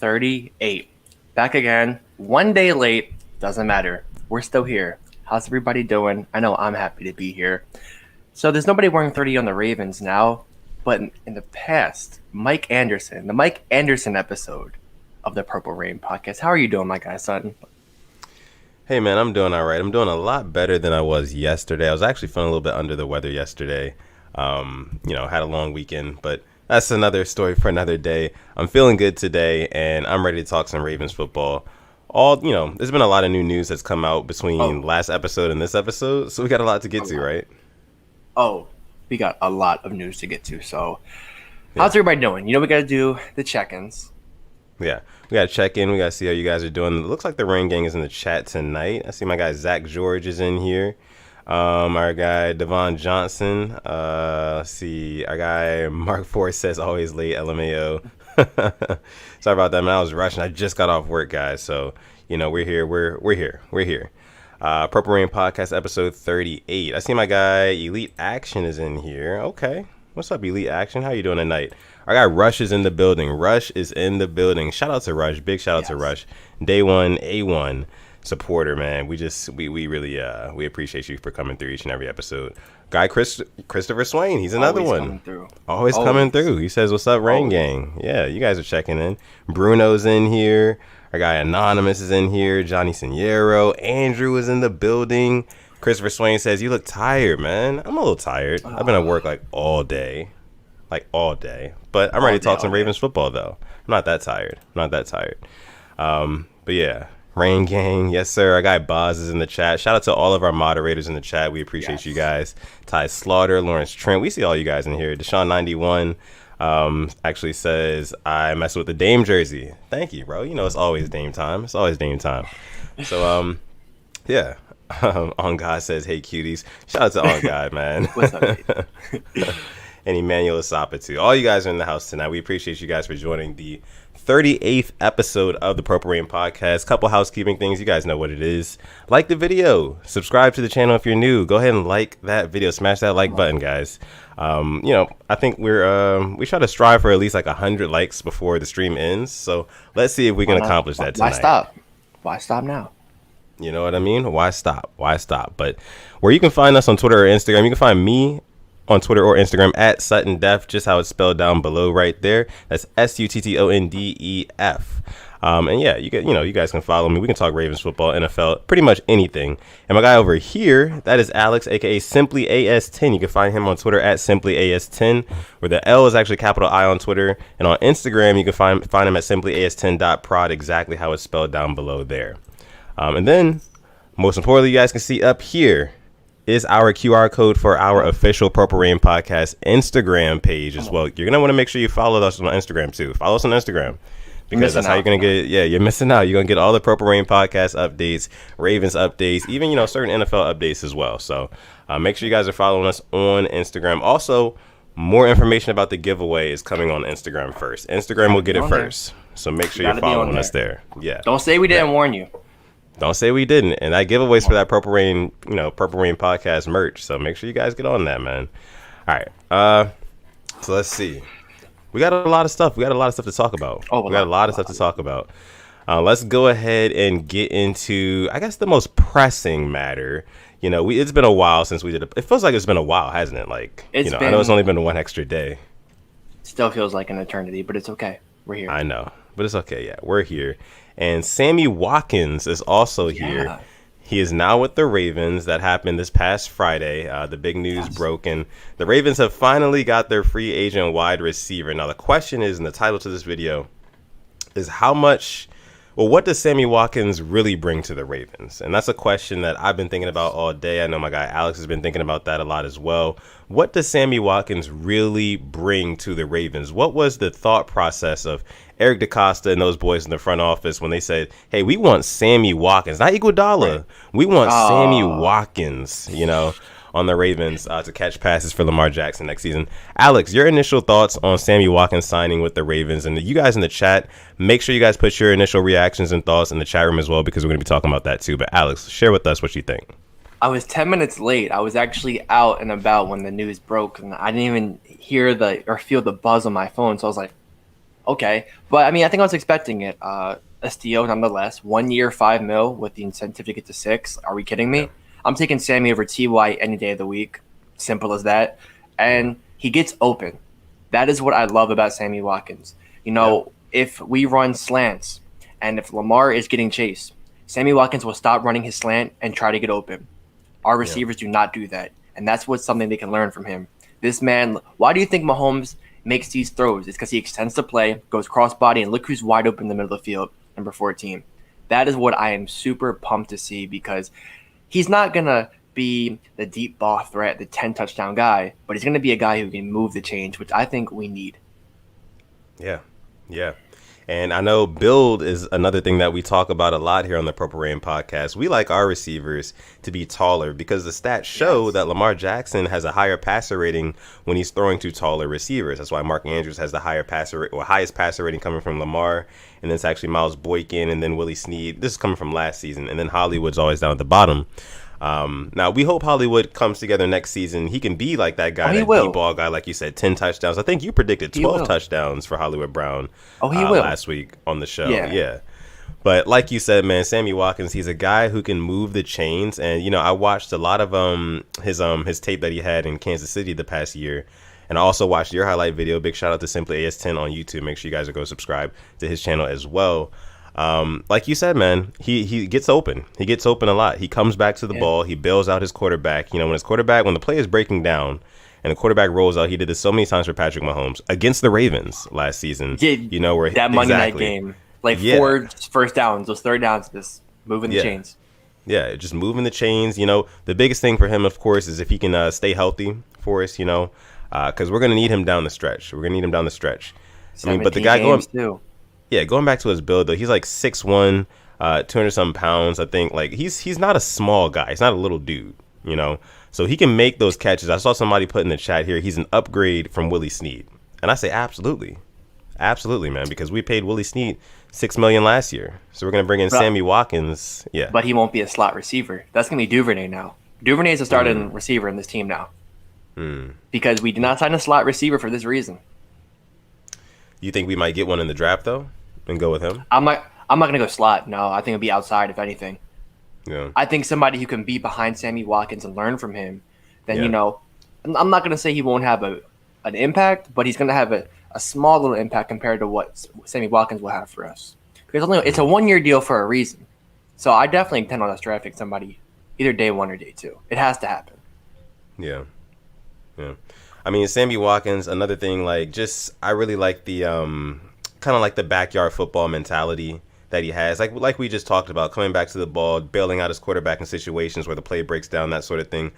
38. Back again. 1 day late. Doesn't matter. We're still here. How's everybody doing? I know I'm happy to be here. So there's nobody wearing 30 on the Ravens now, but in the past, Mike Anderson, the Mike Anderson episode of the Purple Rain podcast. How are you doing, my guy, son? Hey, man, I'm doing all right. I'm doing a lot better than I was yesterday. I was actually feeling a little bit under the weather yesterday. Had a long weekend, but that's another story for another day. I'm feeling good today, and I'm ready to talk some Ravens football. There's been a lot of new news that's come out between last episode and this episode, so we got a lot to get to, right? Oh, we got a lot of news to get to, so how's everybody doing? You know we got to do the check-ins. Yeah, we got to check in. We got to see how you guys are doing. It looks like the Rain Gang is in the chat tonight. I see my guy Zach George is in here. Our guy Devon Johnson. Let's see. Our guy Mark Forrest says always late. LMAO. Sorry about that, man. I was rushing. I just got off work, guys. So we're here. We're here. Purple Rain Podcast episode 38. I see my guy Elite Action is in here. Okay. What's up, Elite Action? How you doing tonight? Our guy Rush is in the building. Rush is in the building. Shout out to Rush. Big shout out to Rush. Day one, A1 supporter, man. We really we appreciate you for coming through each and every episode. Guy Christopher Swain, he's another one. Always coming through. He says, "What's up, Rain Gang?" Yeah, you guys are checking in. Bruno's in here. Our guy Anonymous is in here. Johnny Siniero. Andrew is in the building. Christopher Swain says, "You look tired, man." I'm a little tired. I've been at work all day. But I'm ready to talk some Ravens football, though. I'm not that tired. But yeah, Rain Gang, yes, sir. Our guy Boz is in the chat. Shout out to all of our moderators in the chat. We appreciate you guys. Ty Slaughter, Lawrence Trent. We see all you guys in here. Deshaun91 actually says, "I mess with the Dame jersey." Thank you, bro. It's always Dame time. So, yeah. On God says, "Hey, cuties." Shout out to On God, man. What's up, And Emmanuel Asapa too. All you guys are in the house tonight. We appreciate you guys for joining the 38th episode of the Purple Rain Podcast. Couple housekeeping things. You guys know what it is. Like the video. Subscribe to the channel if you're new. Go ahead and like that video. Smash that like button, guys. I think we try to strive for at least like 100 likes before the stream ends. So let's see if we can accomplish that tonight. Why stop now? You know what I mean? Why stop? But where you can find us on Twitter or Instagram, you can find me on Twitter or Instagram at Sutton Def, just how it's spelled down below right there. That's SUTTONDEF. And yeah, you guys can follow me. We can talk Ravens football, NFL, pretty much anything. And my guy over here, that is Alex, aka Simply AS10. You can find him on Twitter at Simply AS10, where the L is actually capital I on Twitter. And on Instagram, you can find him at simplyas10.prod, exactly how it's spelled down below there. And then, most importantly, you guys can see up here is our QR code for our official Purple Rain Podcast Instagram page as well. You're going to want to make sure you follow us on Instagram, too. Follow us on Instagram, because that's how you're going to get, you're missing out. You're going to get all the Purple Rain Podcast updates, Ravens updates, even, certain NFL updates as well. So make sure you guys are following us on Instagram. Also, more information about the giveaway is coming on Instagram first. Instagram will get it first. So make sure you're following us there. Yeah. Don't say we didn't warn you. Don't say we didn't. And that giveaways for that Purple Rain Podcast merch. So make sure you guys get on that, man. All right. So let's see. We got a lot of stuff. We got a lot of stuff to talk about. Let's go ahead and get into, I guess, the most pressing matter. It's been a while since we did it. It feels like it's been a while, hasn't it? I know it's only been one extra day. Still feels like an eternity, but it's okay. We're here. I know, but it's okay. Yeah, we're here. And Sammy Watkins is also here. He is now with the Ravens. That happened this past Friday. The big news broke, and the Ravens have finally got their free agent wide receiver. Now, the question is, and the title to this video is, what does Sammy Watkins really bring to the Ravens? And that's a question that I've been thinking about all day. I know my guy Alex has been thinking about that a lot as well. What does Sammy Watkins really bring to the Ravens? What was the thought process of Eric DeCosta and those boys in the front office when they said, "Hey, we want Sammy Watkins, not Iguodala. We want Sammy Watkins, on the Ravens to catch passes for Lamar Jackson next season." Alex, your initial thoughts on Sammy Watkins signing with the Ravens, and you guys in the chat, make sure you guys put your initial reactions and thoughts in the chat room as well, because we're going to be talking about that too. But Alex, share with us what you think. I was 10 minutes late. I was actually out and about when the news broke, and I didn't even hear or feel the buzz on my phone. So I was like, Okay, but I mean, I think I was expecting it. A steal nonetheless. 1 year, 5 mil with the incentive to get to 6. Are we kidding Yeah. me? I'm taking Sammy over Ty any day of the week. Simple as that. Yeah. And he gets open. That is what I love about Sammy Watkins. Yeah. If we run slants and if Lamar is getting chased, Sammy Watkins will stop running his slant and try to get open. Our Yeah. receivers do not do that, and that's what's something they can learn from him. This man, why do you think Mahomes makes these throws? It's because he extends the play, goes cross-body, and look who's wide open in the middle of the field, number 14. That is what I am super pumped to see because he's not going to be the deep ball threat, the 10-touchdown guy, but he's going to be a guy who can move the chains, which I think we need. Yeah. Yeah. And I know build is another thing that we talk about a lot here on the Purple Rain podcast. We like our receivers to be taller because the stats show that Lamar Jackson has a higher passer rating when he's throwing to taller receivers. That's why Mark Andrews has the highest passer rating coming from Lamar. And then it's actually Miles Boykin and then Willie Snead. This is coming from last season. And then Hollywood's always down at the bottom. Now we hope Hollywood comes together next season. He can be like that guy, that deep ball guy, like you said, 10 touchdowns. I think you predicted 12 touchdowns for Hollywood Brown last week on the show. Yeah. But like you said, man, Sammy Watkins, he's a guy who can move the chains. And, you know, I watched a lot of his tape that he had in Kansas City the past year. And I also watched your highlight video. Big shout out to Simply AS10 on YouTube. Make sure you guys are going to subscribe to his channel as well. Like you said, man, he gets open. He gets open a lot. He comes back to the ball. He bails out his quarterback. You know, when the play is breaking down and the quarterback rolls out, he did this so many times for Patrick Mahomes against the Ravens last season. You know, where that Monday night game, like 4 first downs, those third downs, just moving the chains. Yeah, just moving the chains. You know, the biggest thing for him, of course, is if he can stay healthy for us, you know, because we're going to need him down the stretch. I mean, but the guy going back to his build, though, he's like 6'1", 200-something pounds, I think. Like, he's not a small guy. He's not a little dude, you know? So he can make those catches. I saw somebody put in the chat here, he's an upgrade from Willie Snead. And I say absolutely. Absolutely, man, because we paid Willie Snead $6 million last year. So we're going to bring in Sammy Watkins. Yeah. But he won't be a slot receiver. That's going to be Duvernay now. Duvernay is a starting receiver in this team now. Because we did not sign a slot receiver for this reason. You think we might get one in the draft, though, and go with him? I'm not going to go slot. No, I think it'll be outside, if anything. Yeah. I think somebody who can be behind Sammy Watkins and learn from him, then, you know, I'm not going to say he won't have an impact, but he's going to have a small little impact compared to what Sammy Watkins will have for us. Because it's a 1-year deal for a reason. So I definitely intend on us drafting somebody either day 1 or day 2. It has to happen. Yeah. Yeah. I mean, Sammy Watkins, another thing, like, just, I really like the, kind of like the backyard football mentality that he has. Like we just talked about, coming back to the ball, bailing out his quarterback in situations where the play breaks down, that sort of thing.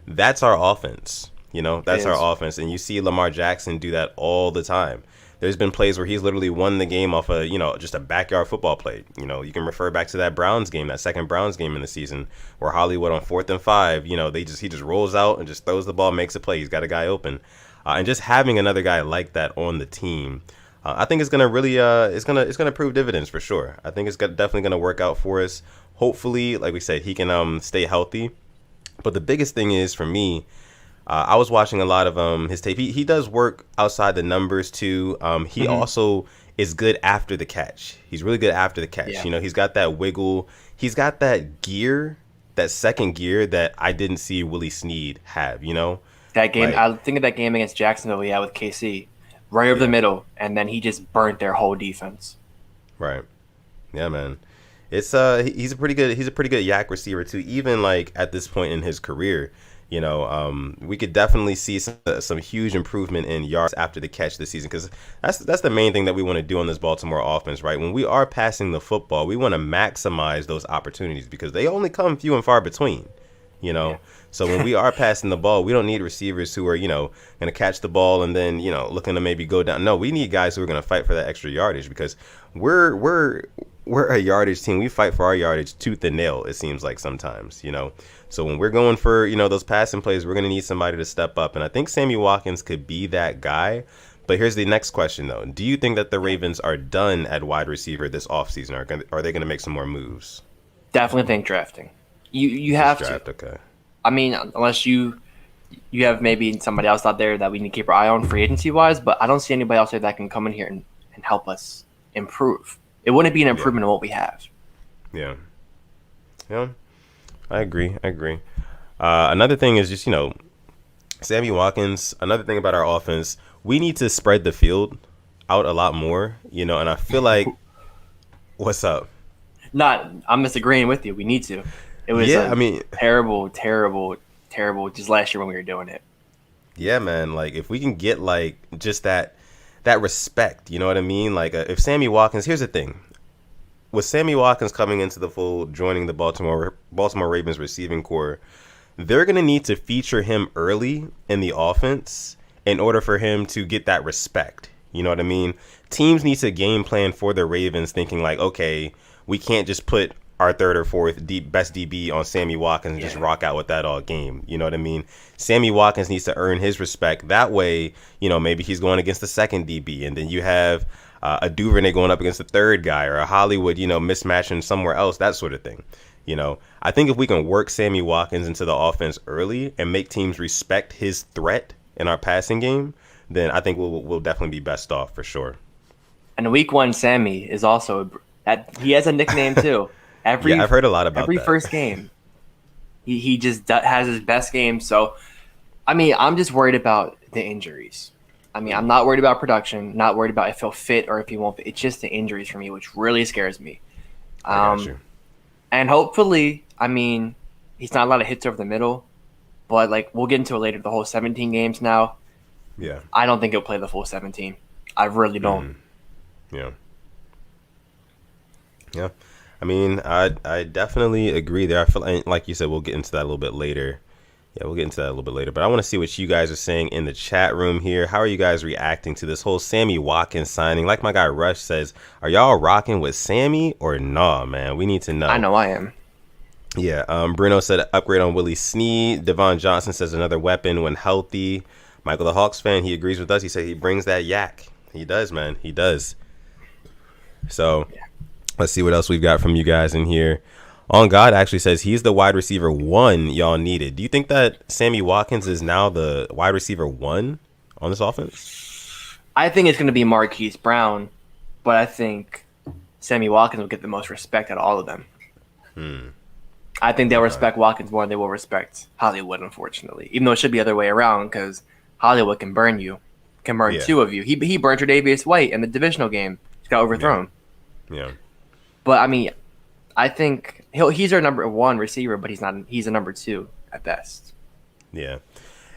That's our offense. You know, that's our offense. And you see Lamar Jackson do that all the time. There's been plays where he's literally won the game off a, you know, just a backyard football play. You know, you can refer back to that Browns game, that second Browns game in the season, where Hollywood on 4th and 5, you know, he just rolls out and just throws the ball, makes a play. He's got a guy open. And just having another guy like that on the team, I think it's gonna really it's gonna prove dividends for sure. I think it's definitely gonna work out for us. Hopefully, like we said, he can stay healthy. But the biggest thing is for me, I was watching a lot of his tape. He does work outside the numbers too. He also is good after the catch. He's really good after the catch. Yeah. You know, he's got that wiggle. He's got that gear, that second gear that I didn't see Willie Snead have. You know, that game. I think of that game against Jacksonville. With KC, right over the middle, and then he just burnt their whole defense. Right. Yeah, man. It's he's a pretty good yak receiver too. Even like at this point in his career. You know, we could definitely see some huge improvement in yards after the catch this season, because that's the main thing that we want to do on this Baltimore offense, right? When we are passing the football, we want to maximize those opportunities because they only come few and far between, you know. Yeah. So when we are passing the ball, we don't need receivers who are, you know, going to catch the ball and then, you know, looking to maybe go down. No, we need guys who are going to fight for that extra yardage because we're a yardage team. We fight for our yardage tooth and nail, it seems like sometimes, you know. So when we're going for, you know, those passing plays, we're going to need somebody to step up. And I think Sammy Watkins could be that guy. But here's the next question, though. Do you think that the Ravens are done at wide receiver this offseason? Or are they going to make some more moves? Definitely think drafting. You have draft, to. Okay. I mean, unless you have maybe somebody else out there that we need to keep our eye on free agency-wise. But I don't see anybody else there that can come in here and help us improve. It wouldn't be an improvement of what we have. Yeah. Yeah. I agree. Another thing is just, Sammy Watkins, another thing about our offense, we need to spread the field out a lot more, and I feel like, what's up? I'm disagreeing with you. We need to. It was terrible just last year when we were doing it. Yeah, man. Like, if we can get, like, just that respect, you know what I mean? Like, if Sammy Watkins, here's the thing. With Sammy Watkins coming into the fold, joining the Baltimore Ravens receiving core, they're going to need to feature him early in the offense in order for him to get that respect. You know what I mean? Teams need to game plan for the Ravens thinking like, okay, we can't just put our third or fourth best DB on Sammy Watkins and just rock out with that all game. You know what I mean? Sammy Watkins needs to earn his respect. That way, maybe he's going against the second DB, and then you have a Duvernay going up against the third guy, or a Hollywood, mismatching somewhere else, that sort of thing. I think if we can work Sammy Watkins into the offense early and make teams respect his threat in our passing game, then I think we'll definitely be best off for sure. And week 1, Sammy is also he has a nickname too. I've heard a lot about every that. First game. He just has his best game. So, I'm just worried about the injuries. I'm not worried about production, not worried about if he'll fit or if he won't fit. It's just the injuries for me, which really scares me. I got you. And hopefully, he's not a lot of hits over the middle, but we'll get into it later. The whole 17 games now. Yeah. I don't think he'll play the full 17. I really don't. Yeah. Yeah. I definitely agree there. I feel like you said, we'll get into that a little bit later. Yeah, we'll get into that a little bit later. But I want to see what you guys are saying in the chat room here. How are you guys reacting to this whole Sammy Watkins signing? Like my guy Rush says, are y'all rocking with Sammy or nah, man? We need to know. I know I am. Yeah. Bruno said upgrade on Willie Snead. Devon Johnson says another weapon when healthy. Michael the Hawks fan, he agrees with us. He said he brings that yak. He does, man. He does. So let's see what else we've got from you guys in here. On God actually says he's the wide receiver 1 y'all needed. Do you think that Sammy Watkins is now the wide receiver 1 on this offense? I think it's going to be Marquise Brown, but I think Sammy Watkins will get the most respect out of all of them. I think they'll respect Watkins more than they will respect Hollywood, unfortunately. Even though it should be the other way around, because Hollywood can burn you, can burn 2 of you. He burned Tre'Davious White in the divisional game. He got overthrown. Yeah. But I think he's our number 1 receiver, but he's not. He's a number 2 at best. Yeah,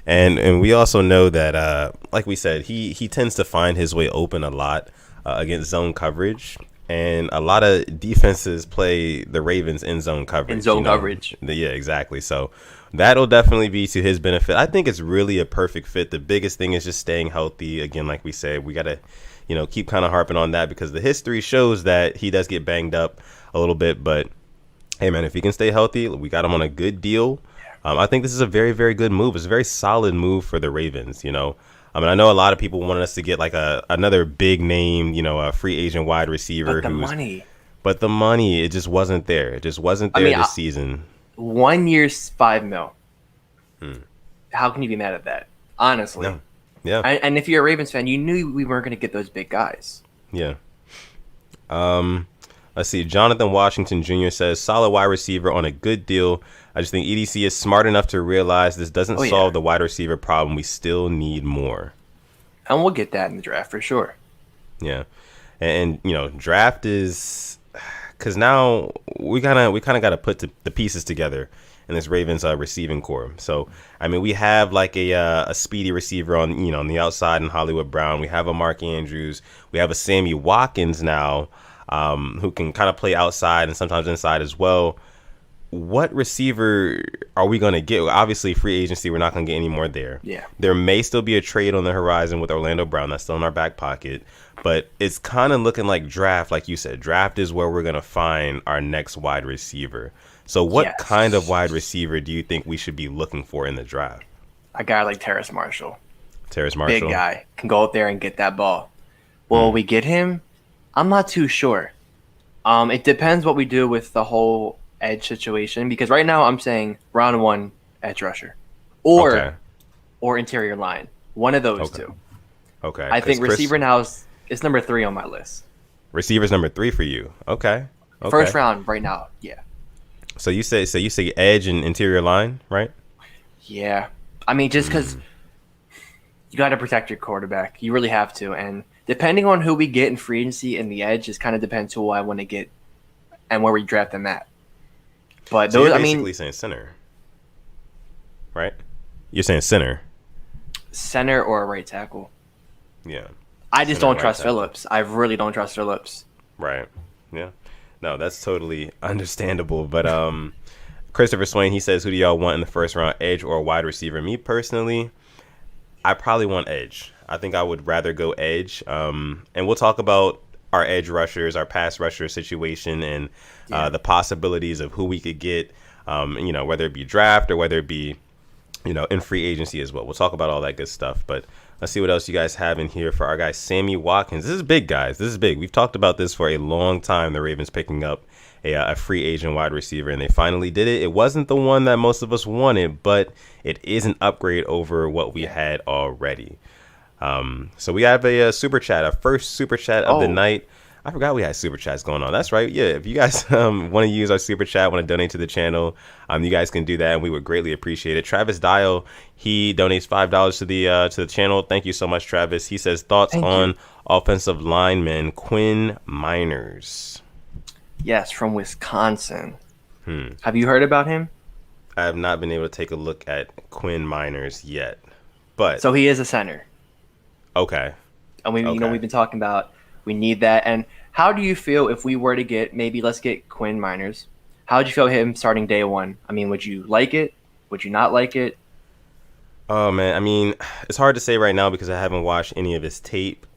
and we also know that, like we said, he tends to find his way open a lot against zone coverage, and a lot of defenses play the Ravens in zone coverage. Coverage. Yeah, exactly. So that'll definitely be to his benefit. I think it's really a perfect fit. The biggest thing is just staying healthy. Again, like we said, we gotta keep kind of harping on that because the history shows that he does get banged up a little bit, but hey man, if he can stay healthy, we got him on a good deal. I think this is a very, very good move. It's a very solid move for the Ravens. I know a lot of people wanted us to get like another big name, a free agent wide receiver. But the money, it just wasn't there. It just wasn't there this season. 1 year's $5 million. How can you be mad at that? Honestly. No. Yeah. And if you're a Ravens fan, you knew we weren't going to get those big guys. Yeah. Let's see. Jonathan Washington Jr. says, solid wide receiver on a good deal. I just think EDC is smart enough to realize this doesn't solve the wide receiver problem. We still need more. And we'll get that in the draft for sure. Yeah. And draft is because now we kind of got to put the pieces together in this Ravens receiving core. So, we have like a speedy receiver on the outside in Hollywood Brown. We have a Mark Andrews. We have a Sammy Watkins now. Who can kind of play outside and sometimes inside as well. What receiver are we going to get? Obviously, free agency, we're not going to get any more there. Yeah. There may still be a trade on the horizon with Orlando Brown. That's still in our back pocket. But it's kind of looking like draft, like you said. Draft is where we're going to find our next wide receiver. So what kind of wide receiver do you think we should be looking for in the draft? A guy like Terrace Marshall. Terrace Marshall. Big guy. Can go out there and get that ball. Will we get him? I'm not too sure. It depends what we do with the whole edge situation, because right now I'm saying round 1 edge rusher or interior line. One of those two. Okay. I think receiver now is It's number 3 on my list. Receiver's number 3 for you. Okay. First round right now. Yeah. So you say edge and interior line, right? Yeah. I mean, just because you got to protect your quarterback. You really have to. And depending on who we get in free agency and the edge, just kind of depends who I want to get and where we draft them at. But so those, you're basically saying center, right? You're saying center. Center or a right tackle. Yeah. I just don't trust Phillips. I really don't trust Phillips. Right. Yeah. No, that's totally understandable. But Christopher Swain, he says, who do y'all want in the first round, edge or wide receiver? Me personally, I probably want edge. I think I would rather go edge. And we'll talk about our edge rushers, our pass rusher situation, and the possibilities of who we could get, whether it be draft or whether it be, in free agency as well. We'll talk about all that good stuff. But let's see what else you guys have in here for our guy, Sammy Watkins. This is big, guys. This is big. We've talked about this for a long time, the Ravens picking up a free agent wide receiver, and they finally did it. It wasn't the one that most of us wanted, but it is an upgrade over what we had already. So we have a super chat, our first super chat of the night. I forgot we had super chats going on. That's right. Yeah, if you guys want to use our super chat, want to donate to the channel, you guys can do that, and we would greatly appreciate it. Travis Dial, he donates $5 to the channel. Thank you so much, Travis. He says thoughts on offensive lineman Quinn Miners. Yes, from Wisconsin. Have you heard about him? I have not been able to take a look at Quinn Miners yet, but so he is a center. Okay. And we've been talking about we need that. And how do you feel if we were to get let's get Quinn Miners? How would you feel him starting day one? I mean, would you like it? Would you not like it? Oh man, I mean, it's hard to say right now because I haven't watched any of his tape.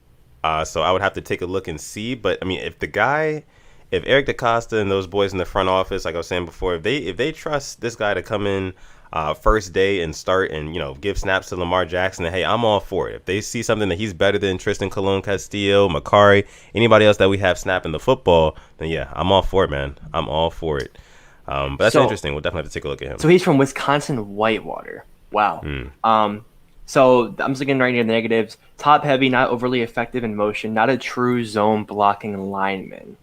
So I would have to take a look and see. But I mean, if Eric DaCosta and those boys in the front office, like I was saying before, if they trust this guy to come in first day and start and give snaps to Lamar Jackson, then hey, I'm all for it. If they see something that he's better than Tristan Colon Castillo, Makari, anybody else that we have snapping the football, then yeah, I'm all for it, man. I'm all for it. But that's interesting. We'll definitely have to take a look at him. So he's from Wisconsin Whitewater. Wow. So I'm just looking right near the negatives. Top heavy, not overly effective in motion, not a true zone blocking lineman.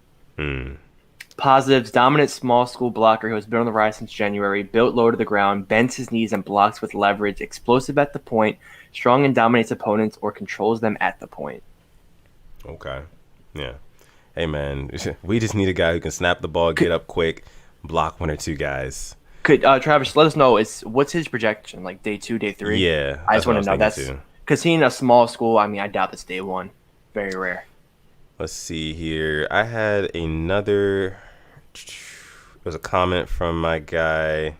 Positives: dominant small school blocker who has been on the rise since January, built low to the ground, bends his knees and blocks with leverage, explosive at the point, strong and dominates opponents or controls them at the point. Okay. Yeah. Hey, man, we just need a guy who can snap the ball, get up quick, block one or two guys. Could Travis let us know what's his projection, like day 2, day 3? Yeah. I just want to know. That's because he in a small school, I mean, I doubt it's day 1. Very rare. Let's see here. I had another. There was a comment from my guy,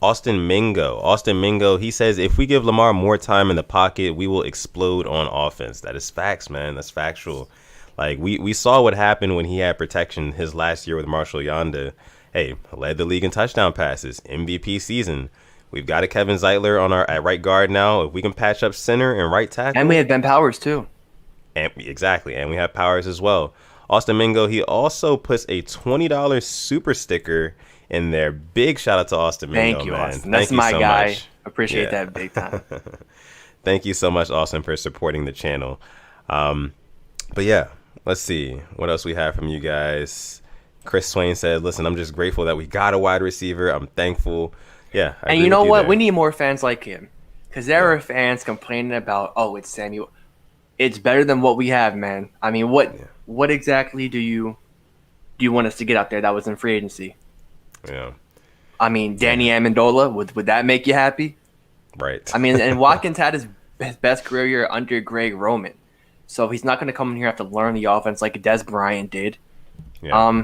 Austin Mingo. Austin Mingo, he says, if we give Lamar more time in the pocket, we will explode on offense. That is facts, man. That's factual. Like, we saw what happened when he had protection his last year with Marshall Yanda. Hey, led the league in touchdown passes, MVP season. We've got a Kevin Zeitler at right guard now. If we can patch up center and right tackle. And we have Ben Powers, too. Exactly, and we have Powers as well. Austin Mingo, he also puts a $20 super sticker in there. Big shout out to Austin Mingo. Thank you, man. Austin. That's my guy. Appreciate that big time. Thank you so much, Austin, for supporting the channel. But yeah, let's see what else we have from you guys. Chris Swain said, listen, I'm just grateful that we got a wide receiver. I'm thankful. Yeah. And you know what? We need more fans like him, because there are fans complaining about, it's Sammy. It's better than what we have, man. I mean, what exactly do you want us to get out there that was in free agency? Yeah. I mean, Danny Amendola, would that make you happy? Right. I mean, and Watkins had his best career year under Greg Roman. So he's not going to come in here and have to learn the offense like Des Bryant did. Yeah.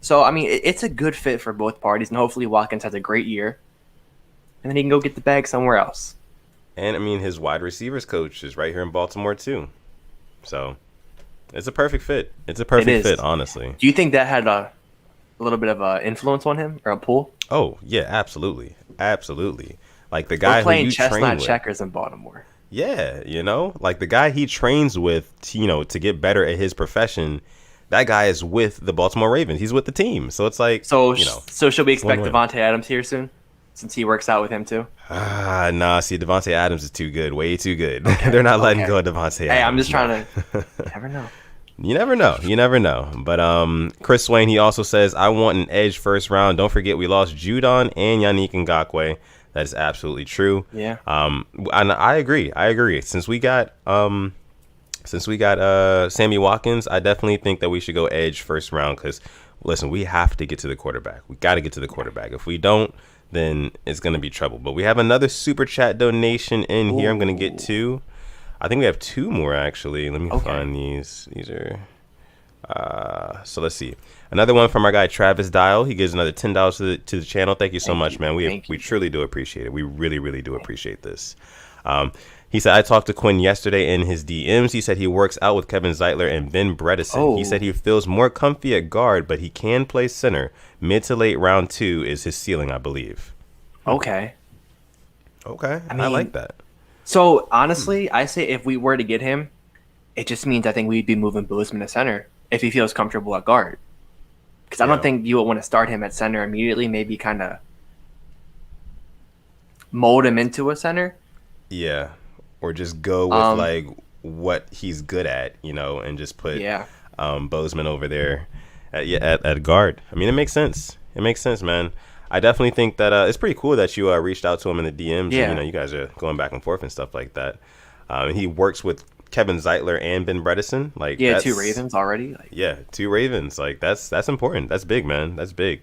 So, I mean, it's a good fit for both parties, and hopefully Watkins has a great year. And then he can go get the bag somewhere else. And, I mean, his wide receivers coach is right here in Baltimore, too. So, it's a perfect fit. It's a perfect fit, honestly. Do you think that had a little bit of an influence on him or a pull? Oh, yeah, absolutely. Absolutely. Like, the guy We're playing who you train with. chestnut checkers in Baltimore. Yeah, like, the guy he trains with, to get better at his profession, that guy is with the Baltimore Ravens. He's with the team. So, it's like, So should we expect Devontae Adams here soon? since he works out with him too. Nah. See, Devontae Adams is too good. Way too good. Okay, They're not letting okay. go of Devontae Adams. Hey, I'm just trying to. You never know. You never know. You never know. But Chris Swain, he also says, I want an edge first round. Don't forget we lost Judon and Yannick Ngakoue. That is absolutely true. Yeah. And I agree. Since we got Sammy Watkins, I definitely think that we should go edge first round because, listen, we have to get to the quarterback. We got to get to the quarterback. If we don't, then it's going to be trouble. But we have another super chat donation in here. I'm going to get to. I think we have two more, actually. Let me find these. These are... so let's see. Another one from our guy, Travis Dial. He gives another $10 to the channel. Thank you so much, man. We truly do appreciate it. We really, really do appreciate this. He said, I talked to Quinn yesterday in his DMs. He said he works out with Kevin Zeitler and Ben Bredesen. He said he feels more comfy at guard, but he can play center. Mid to late round 2 is his ceiling, I believe. Okay. I like that. So, honestly, I say if we were to get him, it just means I think we'd be moving Bozeman to center if he feels comfortable at guard. Because I don't think you would want to start him at center immediately. Maybe kind of mold him into a center. Yeah. Or just go with, like, what he's good at, you know, and just put Bozeman over there at guard. I mean, it makes sense. It makes sense, man. I definitely think that it's pretty cool that you reached out to him in the DMs. Yeah. And, you know, you guys are going back and forth and stuff like that. He works with Kevin Zeitler and Ben Bredesen. Like, yeah, 2 Ravens already. Like, yeah, 2 Ravens. Like, that's important. That's big, man. That's big.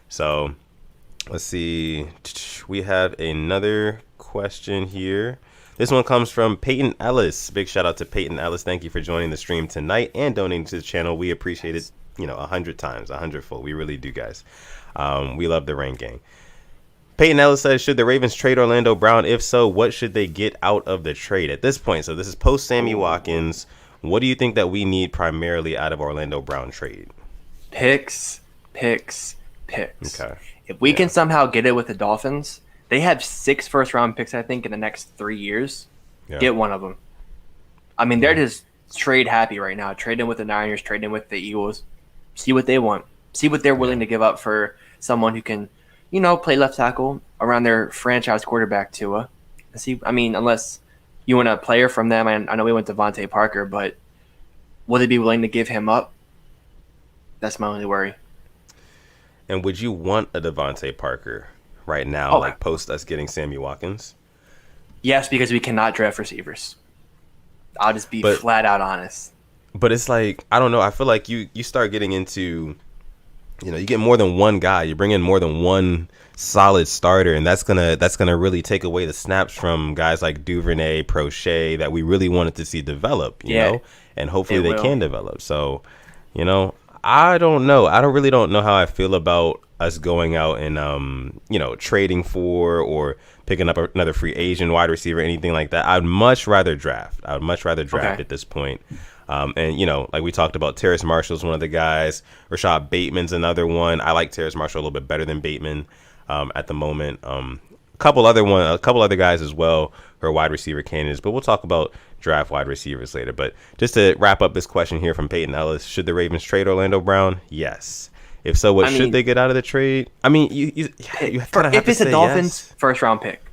So, let's see. We have another question here. This one comes from Peyton Ellis. Big shout out to Peyton Ellis. Thank you for joining the stream tonight and donating to the channel. We appreciate it, 100 times, 100-fold. We really do, guys. We love the Rain Gang. Peyton Ellis says, should the Ravens trade Orlando Brown? If so, what should they get out of the trade at this point? So this is post Sammy Watkins. What do you think that we need primarily out of Orlando Brown trade? Picks. Okay. If we can somehow get it with the Dolphins, they have 6 first-round picks, I think, in the next 3 years. Yeah. Get one of them. I mean, they're just trade happy right now. Trading with the Niners, trading with the Eagles. See what they want. See what they're willing to give up for someone who can, play left tackle around their franchise quarterback, Tua. See, I mean, unless you want a player from them. I know we went to Devontae Parker, but will they be willing to give him up? That's my only worry. And would you want a Devontae Parker right now, like post us getting Sammy Watkins? Yes, because we cannot draft receivers. I'll just be flat out honest. But it's like, I don't know. I feel like you start getting into, you get more than one guy. You bring in more than one solid starter, and that's gonna really take away the snaps from guys like Duvernay, Prochet that we really wanted to see develop, you know, and hopefully they can develop. So, I don't know. I really don't know how I feel about us going out and trading for or picking up another free agent wide receiver, anything like that. I'd much rather draft. At this point. And like we talked about, Terrace Marshall's one of the guys. Rashad Bateman's another one. I like Terrace Marshall a little bit better than Bateman at the moment. A couple other guys as well who are wide receiver candidates. But we'll talk about draft wide receivers later. But just to wrap up this question here from Peyton Ellis, should the Ravens trade Orlando Brown? Yes. If so, what should they get out of the trade? I mean, you kind of have if to it's say a Dolphins yes. first round pick,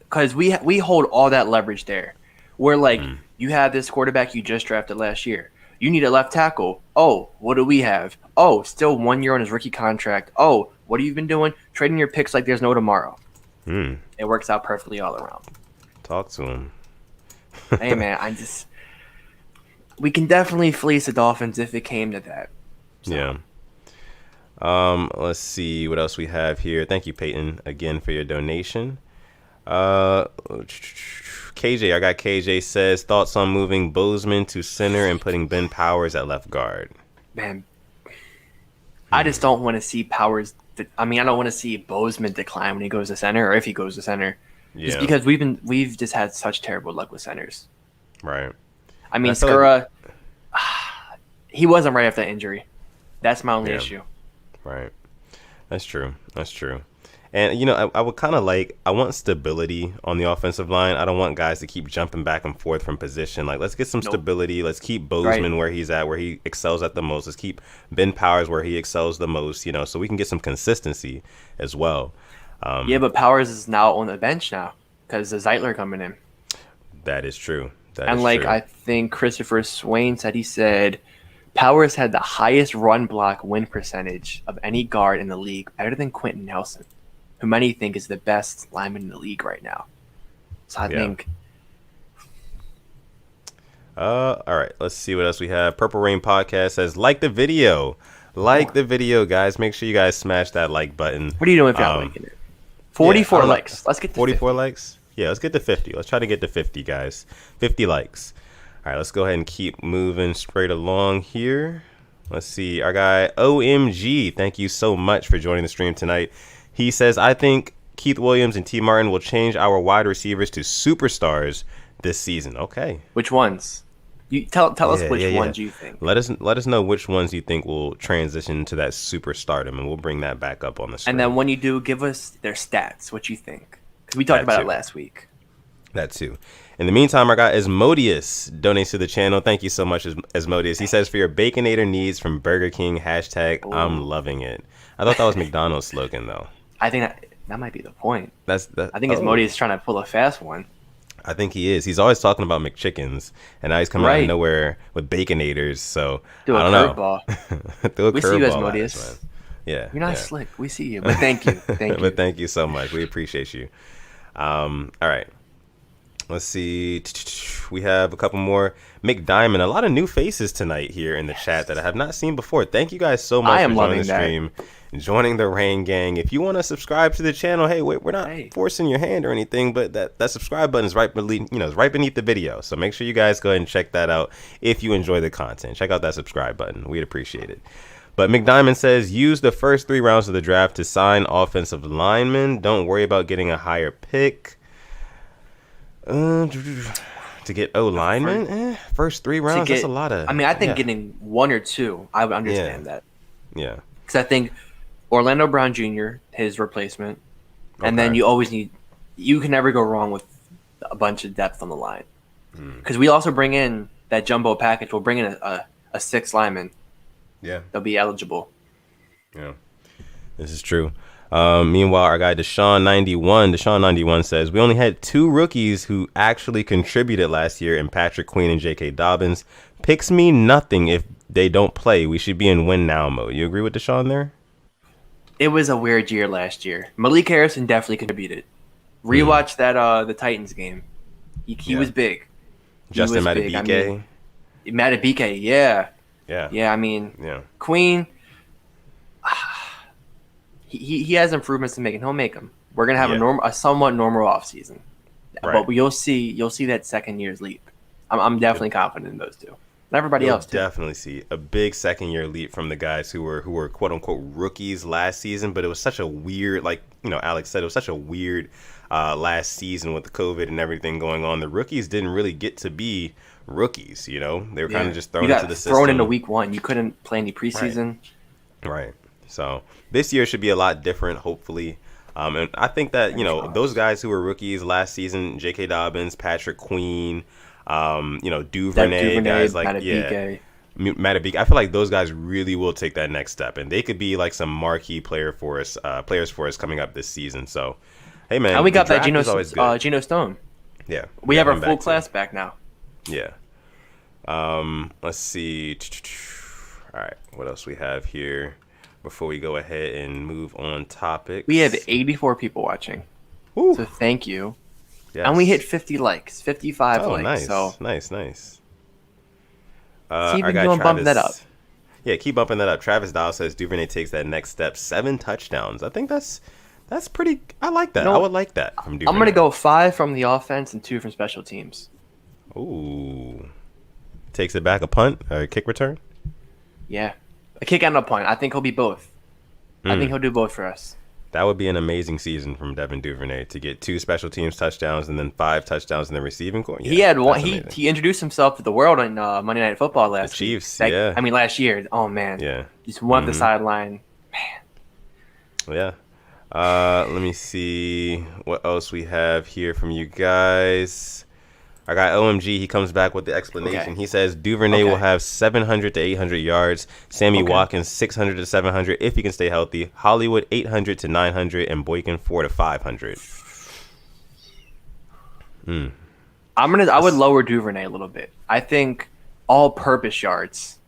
because we hold all that leverage there. We're like, you have this quarterback you just drafted last year. You need a left tackle. Oh, what do we have? Oh, still 1 year on his rookie contract. Oh, what have you been doing? Trading your picks like there's no tomorrow. It works out perfectly all around. Talk to him. Hey, man, we can definitely fleece the Dolphins if it came to that. So. Yeah. Let's see what else we have here. Thank you, Peyton, again for your donation. KJ, I got KJ says, thoughts on moving Bozeman to center and putting Ben Powers at left guard. Man, I just don't want to see Powers. I don't want to see Bozeman decline when he goes to center, or if he goes to center. Yeah. Just because we've just had such terrible luck with centers. Right. I mean, Skura, he wasn't right after that injury. That's my only issue. Right. That's true. And, I would kind of I want stability on the offensive line. I don't want guys to keep jumping back and forth from position. Like, let's get some Nope. stability. Let's keep Right. Bozeman where he's at, where he excels at the most. Let's keep Ben Powers where he excels the most, so we can get some consistency as well. Yeah, but Powers is now on the bench now because of Zeitler coming in. That is true. That And is like true. I think Christopher Swain said Powers had the highest run block win percentage of any guard in the league, better than Quentin Nelson, who many think is the best lineman in the league right now. So I think all right, let's see what else we have. Purple Rain Podcast says, like the video. Like the video, guys. Make sure you guys smash that like button. What are you doing if you're not liking it? 44 likes. Let's get to 44 50. likes? Yeah, let's get to 50. Let's try to get to 50, guys. 50 likes. All right, let's go ahead and keep moving straight along here. Let's see. Our guy, OMG, thank you so much for joining the stream tonight. He says, I think Keith Williams and T. Martin will change our wide receivers to superstars this season. Okay. Which ones? You tell us which ones you think. Let us know which ones you think will transition to that superstardom, and we'll bring that back up on the screen. And then when you do, give us their stats. What you think? Because we talked about it last week. That too. In the meantime, our guy Asmodeus donates to the channel. Thank you so much, Asmodeus. He says, for your Baconator needs from Burger King, hashtag I'm loving it. I thought that was McDonald's slogan, though. I think that might be the point. I think Asmodeus is trying to pull a fast one. I think he is. He's always talking about McChickens, and now he's coming out of nowhere with Baconators. So I don't know. Curveball. We see you, Asmodeus. Yeah, you're not slick. We see you, but thank you. But thank you so much. We appreciate you. All right. Let's see. We have a couple more. McDiamond, a lot of new faces tonight here in the chat that I have not seen before. Thank you guys so much for joining the stream, joining the Rain Gang. If you want to subscribe to the channel, hey, we're not forcing your hand or anything, but that subscribe button is right beneath, is right beneath the video. So make sure you guys go ahead and check that out if you enjoy the content. Check out that subscribe button. We'd appreciate it. But McDiamond says, use the first 3 rounds of the draft to sign offensive linemen. Don't worry about getting a higher pick. To get linemen, first 3 rounds, that's a lot of. I mean, I think getting 1 or 2, I would understand that. Yeah. Because I think Orlando Brown Jr., his replacement, and then you always need. You can never go wrong with a bunch of depth on the line. Because we also bring in that jumbo package. We'll bring in a 6 lineman. Yeah. They'll be eligible. Yeah. This is true. Meanwhile, our guy Deshaun91 says, we only had 2 rookies who actually contributed last year in Patrick Queen and J.K. Dobbins. Picks mean nothing if they don't play. We should be in win now mode. You agree with Deshaun there? It was a weird year last year. Malik Harrison definitely contributed. Rewatch that the Titans game. He was big. Justin Madubuike. Madubuike, yeah. Yeah. Yeah, I mean, Queen, he has improvements to make, and he'll make them. We're gonna have a somewhat normal offseason, but you'll see that second year's leap. I'm definitely confident in those two. And everybody else too. Definitely see a big second year leap from the guys who were quote unquote rookies last season, but it was such a weird, like Alex said, it was such a weird last season with the COVID and everything going on. The rookies didn't really get to be rookies. They were kind of just thrown into the system. Thrown into week 1. You couldn't play any preseason. Right. So this year should be a lot different, hopefully. And I think that, those guys who were rookies last season, J.K. Dobbins, Patrick Queen, Duvernay, guys like, Madubuike. I feel like those guys really will take that next step, and they could be like some marquee players for us coming up this season. So, hey, man. And we got that Geno Stone. Yeah. We have our full class back now. Yeah. Let's see. All right. What else we have here? Before we go ahead and move on topics. We have 84 people watching. Ooh. So thank you. Yes. And we hit 50 likes, 55 likes. Nice. So nice. Keep bumping that up. Yeah, keep bumping that up. Travis Dow says Duvernay takes that next step. 7 touchdowns. I think that's pretty. I like that. I would like that from Duvernay. I'm gonna go 5 from the offense and 2 from special teams. Ooh. Takes it back, a punt or a kick return? Yeah. A kick and a punt. I think he'll be both. I think he'll do both for us. That would be an amazing season from Devin Duvernay to get 2 special teams touchdowns and then 5 touchdowns in the receiving corps. Yeah, he had one. He introduced himself to the world on Monday Night Football last week. The Chiefs, last year. Oh man. Yeah. Just went up the sideline. Man. Yeah. Let me see what else we have here from you guys. I got OMG. He comes back with the explanation. Okay. He says Duvernay will have 700 to 800 yards. Sammy Watkins 600 to 700 if he can stay healthy. Hollywood 800 to 900, and Boykin 400 to 500. I would lower Duvernay a little bit. I think all-purpose yards,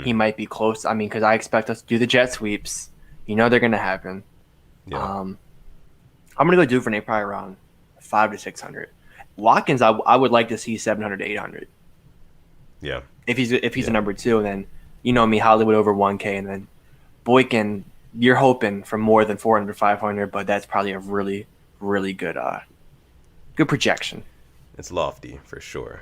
he might be close. I mean, because I expect us to do the jet sweeps. You know they're going to happen. Yeah. I'm going to go Duvernay probably around 500 to 600. Watkins, I would like to see 700 to 800. Yeah. If he's a number 2, and then you know me, Hollywood over 1K, and then Boykin, you're hoping for more than 400 500, but that's probably a really really good projection. It's lofty for sure.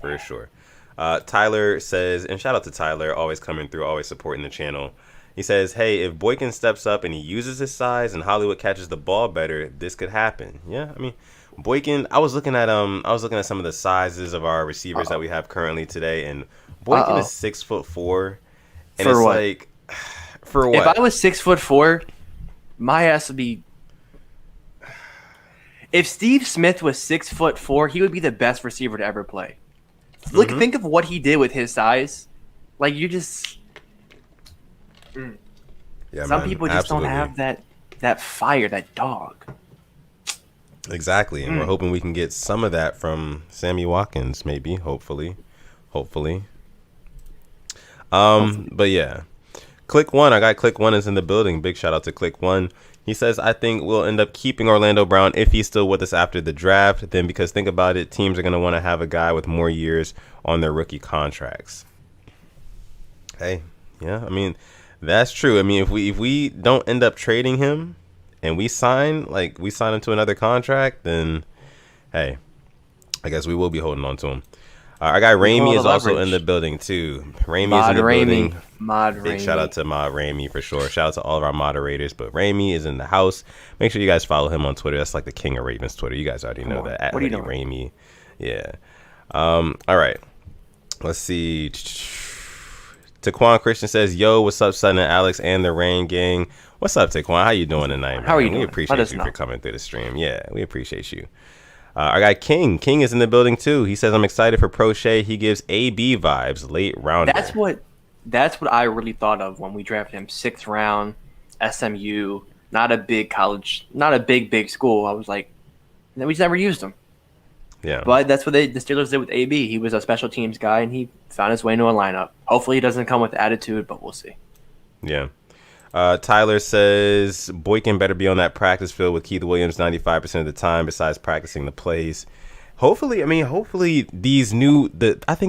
For sure. Tyler says, and shout out to Tyler, always coming through, always supporting the channel. He says, hey, if Boykin steps up and he uses his size and Hollywood catches the ball better, this could happen. Yeah, I mean, Boykin, I was looking at some of the sizes of our receivers that we have currently today, and Boykin is 6'4", and for it's what? like, for what? If I was 6'4", my ass would be. If Steve Smith was 6'4", he would be the best receiver to ever play. Look, think of what he did with his size. Like, you just. Yeah, some man, people just absolutely. don't have that fire, that dog. Exactly, and we're hoping we can get some of that from Sammy Watkins, maybe, hopefully. But yeah, Click One, I got Click One is in the building. Big shout out to Click One. He says, I think we'll end up keeping Orlando Brown if he's still with us after the draft. Then, because think about it, teams are going to want to have a guy with more years on their rookie contracts. Hey, yeah, I mean, that's true. I mean, if we don't end up trading him, and we sign him to another contract, then, hey, I guess we will be holding on to him. Our guy Ramey is also in the building, too. Ramey is in the building. Big shout out to Mod Ramey for sure. Shout out to all of our moderators. But Ramey is in the house. Make sure you guys follow him on Twitter. That's like the king of Ravens Twitter. You guys already know that. What are you doing? Ramey. Yeah. All right. Let's see. Taquan Christian says, yo, what's up, Son and Alex and the Rain Gang? What's up, Taquan? How you doing tonight, man? How are you doing? We appreciate you for coming through the stream. Yeah, we appreciate you. Our guy King is in the building too. He says, I'm excited for Prochet. He gives AB vibes, late rounder. That's what I really thought of when we drafted him. 6th round, SMU, not a big college, not a big school. I was like, we just never used him. Yeah. But that's what the Steelers did with AB. He was a special teams guy, and he found his way into a lineup. Hopefully he doesn't come with attitude, but we'll see. Yeah. Tyler says, Boykin better be on that practice field with Keith Williams 95% of the time besides practicing the plays. Hopefully I think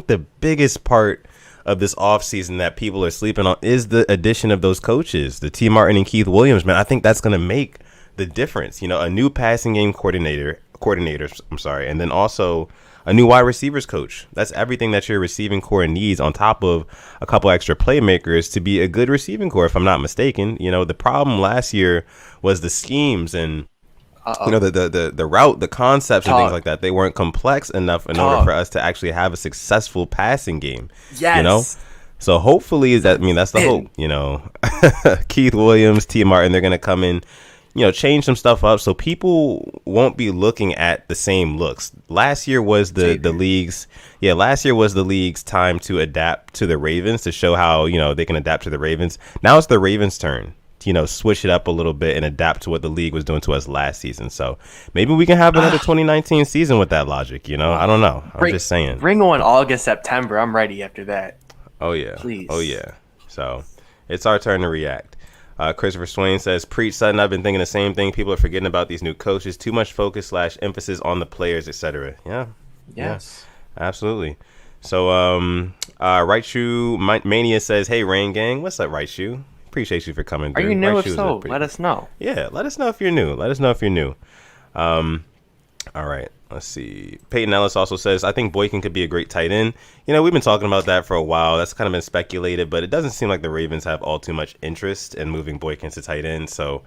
the biggest part of this offseason that people are sleeping on is the addition of those coaches, the T. Martin and Keith Williams, man. I think that's going to make the difference. You know, a new passing game coordinators, and then also a new wide receivers coach. That's everything that your receiving core needs, on top of a couple extra playmakers to be a good receiving core, if I'm not mistaken. You know, the problem last year was the schemes and you know, the route, the concepts and things like that. They weren't complex enough in order for us to actually have a successful passing game. Yes. You know? So hopefully that's the hope, you know. Keith Williams, T. Martin, they're going to come in, you know, change some stuff up so people won't be looking at the same looks. Last year was the league's time to adapt to the Ravens, to show how, you know, they can adapt to the Ravens. Now it's the Ravens' turn to, you know, switch it up a little bit and adapt to what the league was doing to us last season. So maybe we can have another 2019 season with that logic, you know. I don't know. I'm just saying. Bring on August, September. I'm ready after that. Oh, yeah. Please. Oh, yeah. So it's our turn to react. Christopher Swain says, preach, Sutton. I've been thinking the same thing. People are forgetting about these new coaches. Too much focus / emphasis on the players, etc. Yeah. Yes. Yeah, absolutely. So, Right Shoe Mania says, hey, Rain Gang. What's up, Right Shoe? Appreciate you for coming through. Are you new? Right If so, let us know. Yeah, let us know if you're new. All right. Let's see. Peyton Ellis also says, I think Boykin could be a great tight end. You know, we've been talking about that for a while. That's kind of been speculated, but it doesn't seem like the Ravens have all too much interest in moving Boykin to tight end. So,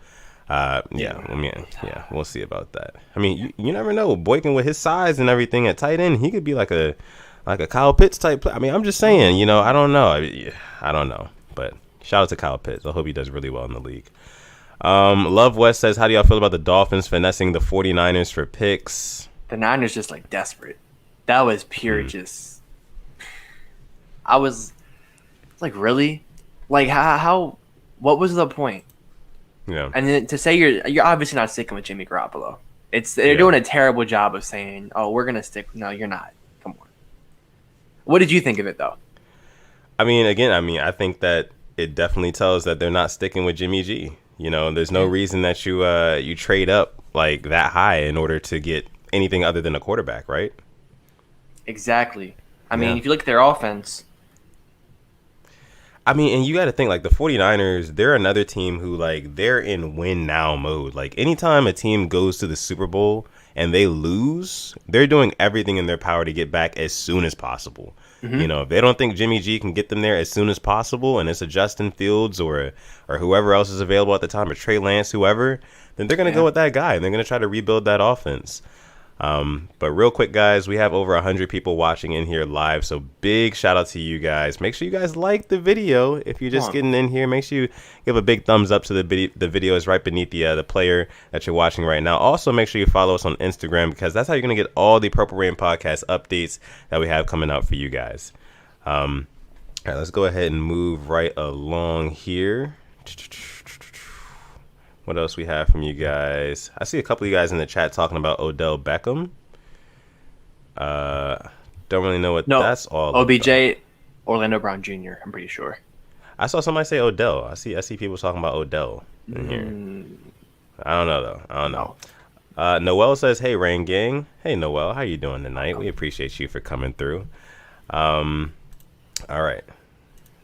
we'll see about that. I mean, you never know. Boykin, with his size and everything at tight end, he could be like a Kyle Pitts type player. I mean, I'm just saying, you know, I don't know. I don't know. But shout out to Kyle Pitts. I hope he does really well in the league. Love West says, how do y'all feel about the Dolphins finessing the 49ers for picks? The Niners just like desperate. That was pure just. I was like, really? Like, how what was the point? Yeah. And then to say you're obviously not sticking with Jimmy Garoppolo. They're doing a terrible job of saying, oh, we're going to stick. No, you're not. Come on. What did you think of it, though? I mean, I think that it definitely tells that they're not sticking with Jimmy G. You know, there's no reason that you trade up like that high in order to get anything other than a quarterback, right? Exactly. I mean, if you look at their offense. I mean, and you got to think, like, the 49ers, they're another team who, like, they're in win now mode. Like, anytime a team goes to the Super Bowl and they lose, they're doing everything in their power to get back as soon as possible. You know, if they don't think Jimmy G can get them there as soon as possible, and it's a Justin Fields or whoever else is available at the time, or Trey Lance, whoever, then they're going to go with that guy, and they're going to try to rebuild that offense. But real quick, guys, we have over 100 people watching in here live, so big shout out to you guys. Make sure you guys like the video. If you're just getting in here, make sure you give a big thumbs up to the video is right beneath the player that you're watching right now. Also, make sure you follow us on Instagram, because that's how you're going to get all the Purple Rain Podcast updates that we have coming out for you guys. All right, let's go ahead and move right along here. What else we have from you guys? I see a couple of you guys in the chat talking about Odell Beckham. Don't really know what that's all OBJ, about. Orlando Brown Jr., I'm pretty sure. I saw somebody say Odell. I see people talking about Odell in here. I don't know, though. I don't know. Noel says, hey, Rain Gang. Hey, Noel. How you doing tonight? We appreciate you for coming through. All right.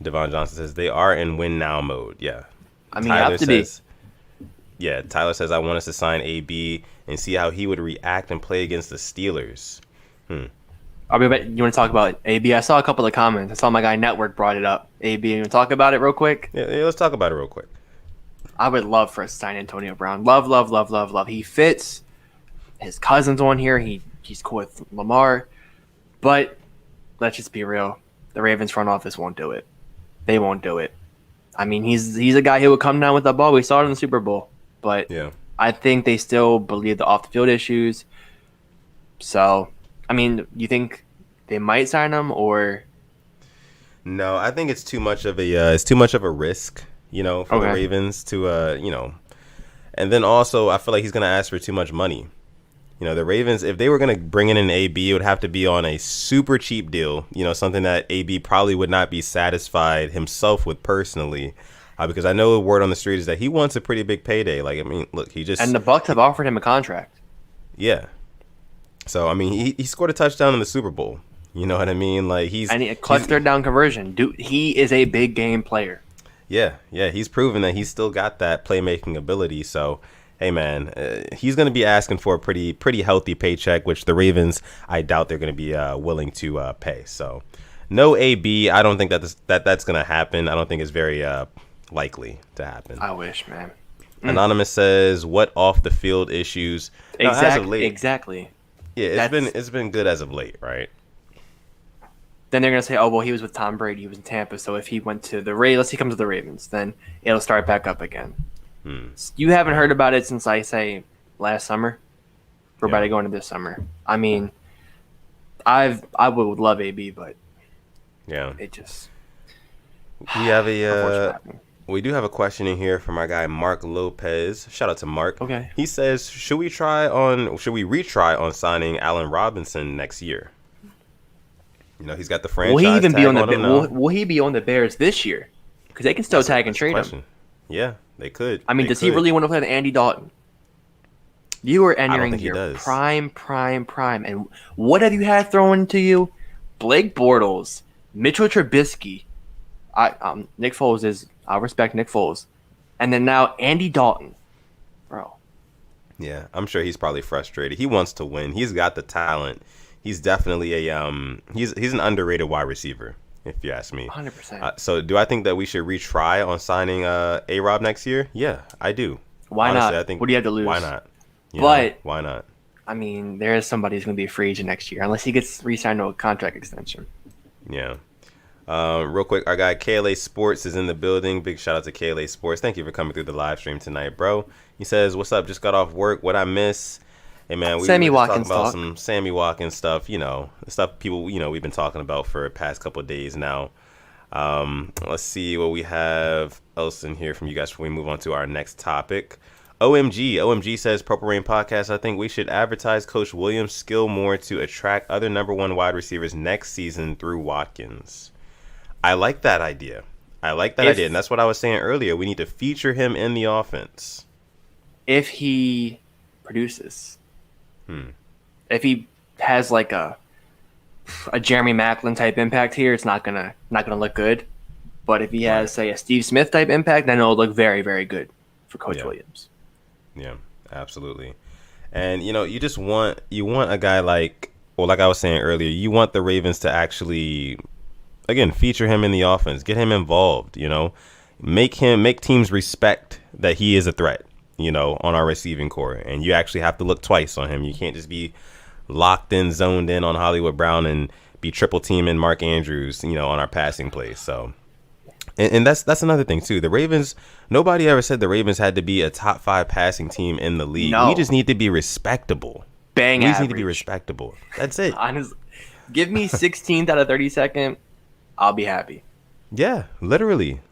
Devon Johnson says, they are in win now mode. Yeah. I mean, you have to be. Yeah, Tyler says, I want us to sign AB and see how he would react and play against the Steelers. I'll be back. You want to talk about AB? I saw a couple of comments. I saw my guy Network brought it up. AB, you want to talk about it real quick? Yeah, let's talk about it real quick. I would love for us to sign Antonio Brown. Love. He fits. His cousin's on here. He's cool with Lamar. But let's just be real. The Ravens front office won't do it. They won't do it. I mean, he's a guy who would come down with the ball. We saw it in the Super Bowl. But I think they still believe the off-the-field issues. So, I mean, you think they might sign him, or? No, I think it's too much of a risk, you know, for the Ravens to, you know. And then also, I feel like he's going to ask for too much money. You know, the Ravens, if they were going to bring in an AB, it would have to be on a super cheap deal, you know, something that AB probably would not be satisfied himself with personally. Because I know the word on the street is that he wants a pretty big payday. Like, I mean, look, and the Bucs have offered him a contract. Yeah. So, I mean, he scored a touchdown in the Super Bowl. You know what I mean? Like, and a clutch third down conversion. Dude, he is a big game player. Yeah. He's proven that he's still got that playmaking ability. So, hey, man, he's going to be asking for a pretty healthy paycheck, which the Ravens, I doubt they're going to be willing to pay. So, no AB. I don't think that's going to happen. I don't think it's very likely to happen. I wish, man. Anonymous says, what off the field issues? Exactly. Yeah, it's been good as of late, right? Then they're gonna say, oh well, he was with Tom Brady, he was in Tampa, so if he went to the Ravens, let's say he comes to the Ravens, then it'll start back up again. You haven't heard about it since I say last summer. We're about to go into this summer. I mean, I would love AB, but it just we do have a question in here from our guy Mark Lopez. Shout out to Mark. Okay. He says, should we retry on signing Allen Robinson next year? You know, he's got the franchise. Will he even be on will he be on the Bears this year? Because they can still tag and trade him. Yeah, they could. I mean, does he really want to play with Andy Dalton? You are entering your prime. And what have you had thrown to you? Blake Bortles, Mitchell Trubisky. Nick Foles I respect Nick Foles. And then now Andy Dalton. Bro. Yeah, I'm sure he's probably frustrated. He wants to win. He's got the talent. He's definitely he's an underrated wide receiver, if you ask me. 100%. So do I think that we should retry on signing A-Rob next year? Yeah, I do. Why Honestly, not? I think, what do you have to lose? Why not? Why not? I mean, there is somebody who's going to be a free agent next year, unless he gets re-signed to a contract extension. Yeah. Real quick, our guy KLA Sports is in the building. Big shout out to KLA Sports. Thank you for coming through the live stream tonight, bro. He says, "What's up? Just got off work. What I miss?" Hey man, we Sammy were just talking Watkins about talk. some Sammy Watkins stuff. You know, the stuff people we've been talking about for the past couple of days now. Let's see what we have else in here from you guys before we move on to our next topic. OMG says, Purple Rain Podcast, I think we should advertise Coach Williams' skill more to attract other number one wide receivers next season through Watkins. I like that idea. And that's what I was saying earlier. We need to feature him in the offense. If he produces. If he has like a Jeremy Maclin type impact here, it's not gonna look good. But if he has, say, a Steve Smith type impact, then it'll look very, very good for Coach Williams. Yeah, absolutely. And you just want a guy like I was saying earlier, you want the Ravens to actually, again, feature him in the offense, get him involved. Make teams respect that he is a threat. On our receiving core, and you actually have to look twice on him. You can't just be locked in, zoned in on Hollywood Brown and be triple teaming Mark Andrews, on our passing plays. So, and that's another thing too. The Ravens, nobody ever said the Ravens had to be a top 5 passing team in the league. No. We just need to be respectable. We just need to be respectable. That's it. Honestly, give me 16th out of 32nd, I'll be happy. Yeah, literally.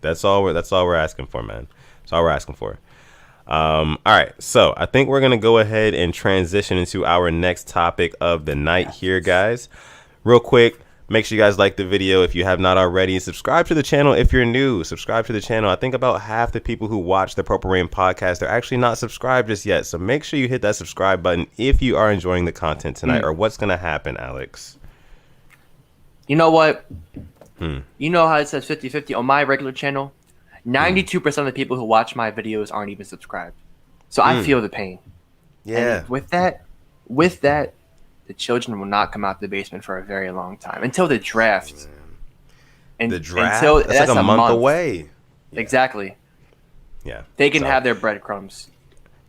That's all we're asking for, man. That's all we're asking for. All right, so I think we're going to go ahead and transition into our next topic of the night here, guys. Real quick, make sure you guys like the video if you have not already. Subscribe to the channel if you're new. Subscribe to the channel. I think about half the people who watch the Purple Rain podcast are actually not subscribed just yet. So make sure you hit that subscribe button if you are enjoying the content tonight. Or what's going to happen, Alex? You know what? You know how it says 50-50 on my regular channel? 92% of the people who watch my videos aren't even subscribed. So I feel the pain. Yeah. And with that, the children will not come out the basement for a very long time until the draft. And The draft? until, That's like a month away. Yeah. Exactly. Yeah. They can have their breadcrumbs.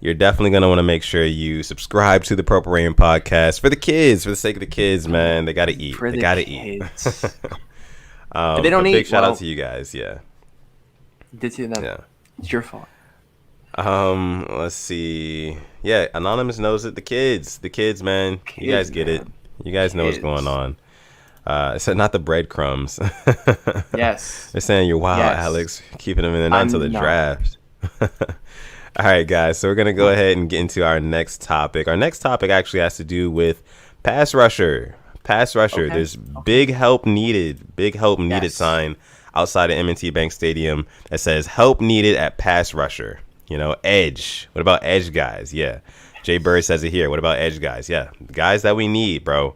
You're definitely going to want to make sure you subscribe to the Purple Rain podcast for the kids, for the sake of the kids, man. They got to eat. They got to eat. If they don't eat, big shout out to you guys. Yeah. Did see them. Yeah. It's your fault. Let's see. Yeah, Anonymous knows it. The kids, man. You guys get it. You guys know what's going on. So not the breadcrumbs. Yes. They're saying you're wild, Yes. Alex. Keeping them in there not until the draft. All right, guys. So we're gonna go ahead and get into our next topic. Our next topic actually has to do with pass rusher. Okay. There's big help needed. Yes. Sign outside of M&T Bank Stadium that says help needed at pass rusher. Edge. What about edge guys? Yeah. Jay Bird says it here. What about edge guys? Yeah. Guys that we need, bro.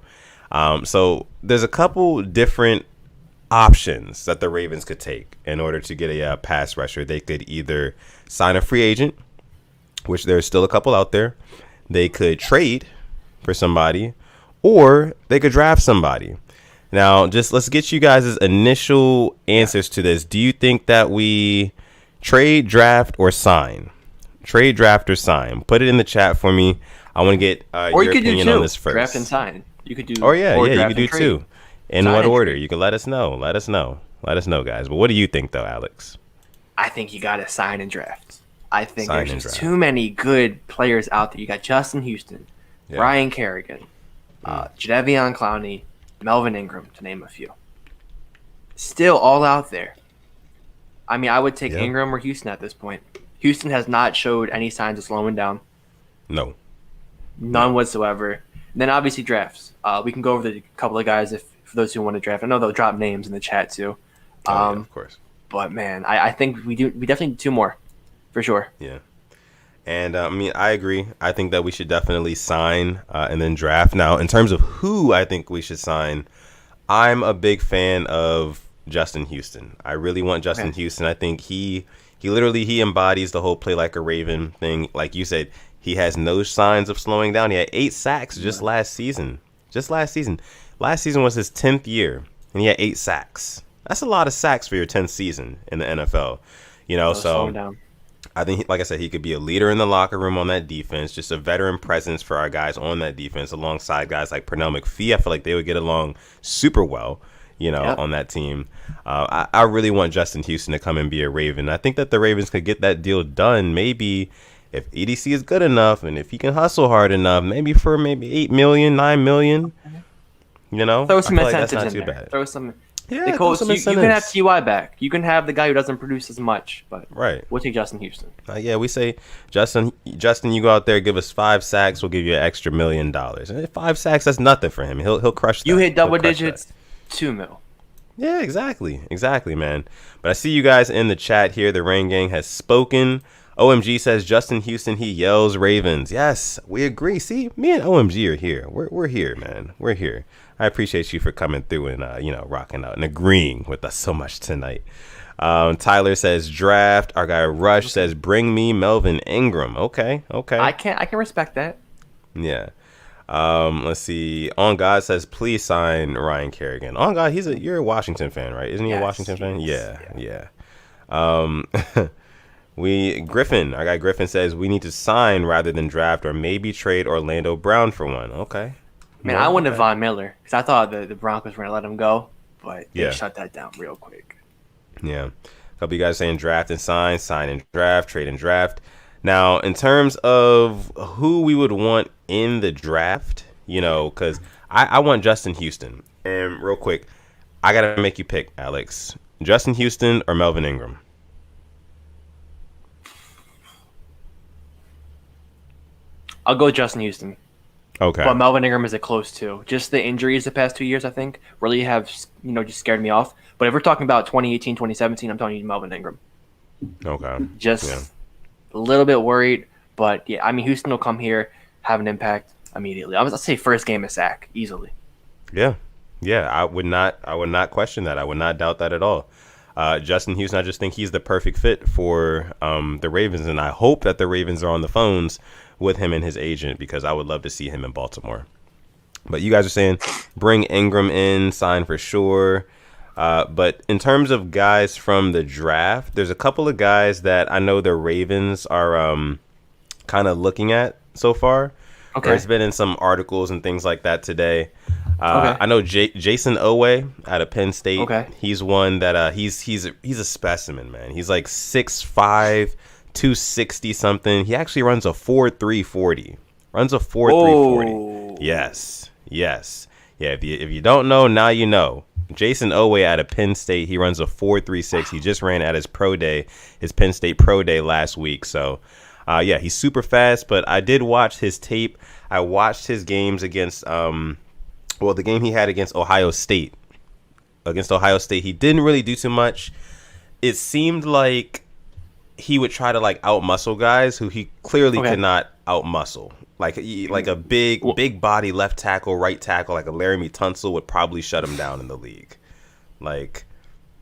So there's a couple different options that the Ravens could take in order to get a pass rusher. They could either sign a free agent, which there's still a couple out there. They could trade for somebody, or they could draft somebody. Now, just let's get you guys' initial answers to this. Do you think that we trade, draft, or sign? Trade, draft, or sign? Put it in the chat for me. I want to get your opinion on this first. Draft and sign. You could do. You could do trade. two. In Sign what and order? trade. You can let us know. Let us know, guys. But what do you think, though, Alex? I think you got to sign and draft. I think Sign there's and just draft. too many good players out there. You got Justin Houston, Ryan Kerrigan, Jadeveon Clowney, Melvin Ingram, to name a few. Still all out there. I mean, I would take Ingram or Houston at this point. Houston has not showed any signs of slowing down. No. None whatsoever. And then obviously drafts. We can go over the couple of guys for those who want to draft. I know they'll drop names in the chat too. Of course. But man, I think we definitely need two more, for sure. Yeah. And I agree. I think that we should definitely sign and then draft. Now, in terms of who I think we should sign, I'm a big fan of Justin Houston. I really want Justin Houston. I think he literally embodies the whole play like a Raven thing. Like you said, he has no signs of slowing down. He had 8 sacks just last season. Last season was his 10th year, and he had 8 sacks. That's a lot of sacks for your 10th season in the NFL. Slowing down. I think, like I said, he could be a leader in the locker room on that defense, just a veteran presence for our guys on that defense alongside guys like Pernell McPhee. I feel like they would get along super well. Yep. on that team. I really want Justin Houston to come and be a Raven. I think that the Ravens could get that deal done maybe if EDC is good enough and if he can hustle hard enough, maybe for maybe 8 million, 9 million. Throw some I feel like that's incentives not in too there. bad. Throw some. Yeah, You can have Ty back. You can have the guy who doesn't produce as much, but right. we'll take Justin Houston. Yeah, we say Justin, you go out there, give us 5 sacks, we'll give you an extra $1 million. And 5 sacks, that's nothing for him. He'll crush that. You hit double digits, $2 million. Yeah, exactly, man. But I see you guys in the chat here. The Rain Gang has spoken. OMG says Justin Houston, he yells Ravens. Yes, we agree. See, me and OMG are here. We're here, man. We're here. I appreciate you for coming through and rocking out and agreeing with us so much tonight. Tyler says draft. Our guy Rush says bring me Melvin Ingram. Okay. I can respect that. Yeah. Let's see. On God says please sign Ryan Kerrigan. On God, you're a Washington fan, right? Isn't he a Washington fan? Yeah. Our guy Griffin says we need to sign rather than draft or maybe trade Orlando Brown for one. Okay. Man, I wanted Von Miller because I thought the Broncos were going to let him go, but they shut that down real quick. Yeah. A couple of you guys saying draft and sign and draft, trade and draft. Now, in terms of who we would want in the draft, because I want Justin Houston. And real quick, I got to make you pick, Alex. Justin Houston or Melvin Ingram? I'll go Justin Houston. Okay. But Melvin Ingram is a close too. Just the injuries the past 2 years, I think, really have just scared me off. But if we're talking about 2018, 2017, I'm telling you Melvin Ingram. Okay. Just a little bit worried, but yeah, I mean Houston will come here, have an impact immediately. I'll say first game a sack easily. Yeah. I would not question that. I would not doubt that at all. Justin Houston, I just think he's the perfect fit for the Ravens, and I hope that the Ravens are on the phones with him and his agent because I would love to see him in Baltimore. But you guys are saying bring Ingram in, sign for sure. But in terms of guys from the draft, there's a couple of guys that I know the Ravens are kind of looking at so far. Okay. Or it's been in some articles and things like that today. I know Jason Owe out of Penn State. Okay. He's one that he's a specimen, man. He's like 6'5", 260 something. He actually runs a 4.3 40. Runs a 4.3 40. Yes. Yeah, if you don't know, now you know. Jason Owe out of Penn State, he runs a 4.36. He just ran at his Penn State Pro Day last week. So, he's super fast, but I did watch his tape. I watched his games against the game he had against Ohio State. He didn't really do too much. It seemed like he would try to out-muscle guys who he clearly could not out-muscle. Like a big body left tackle, right tackle, like a Laramie Tunsil would probably shut him down in the league. Like,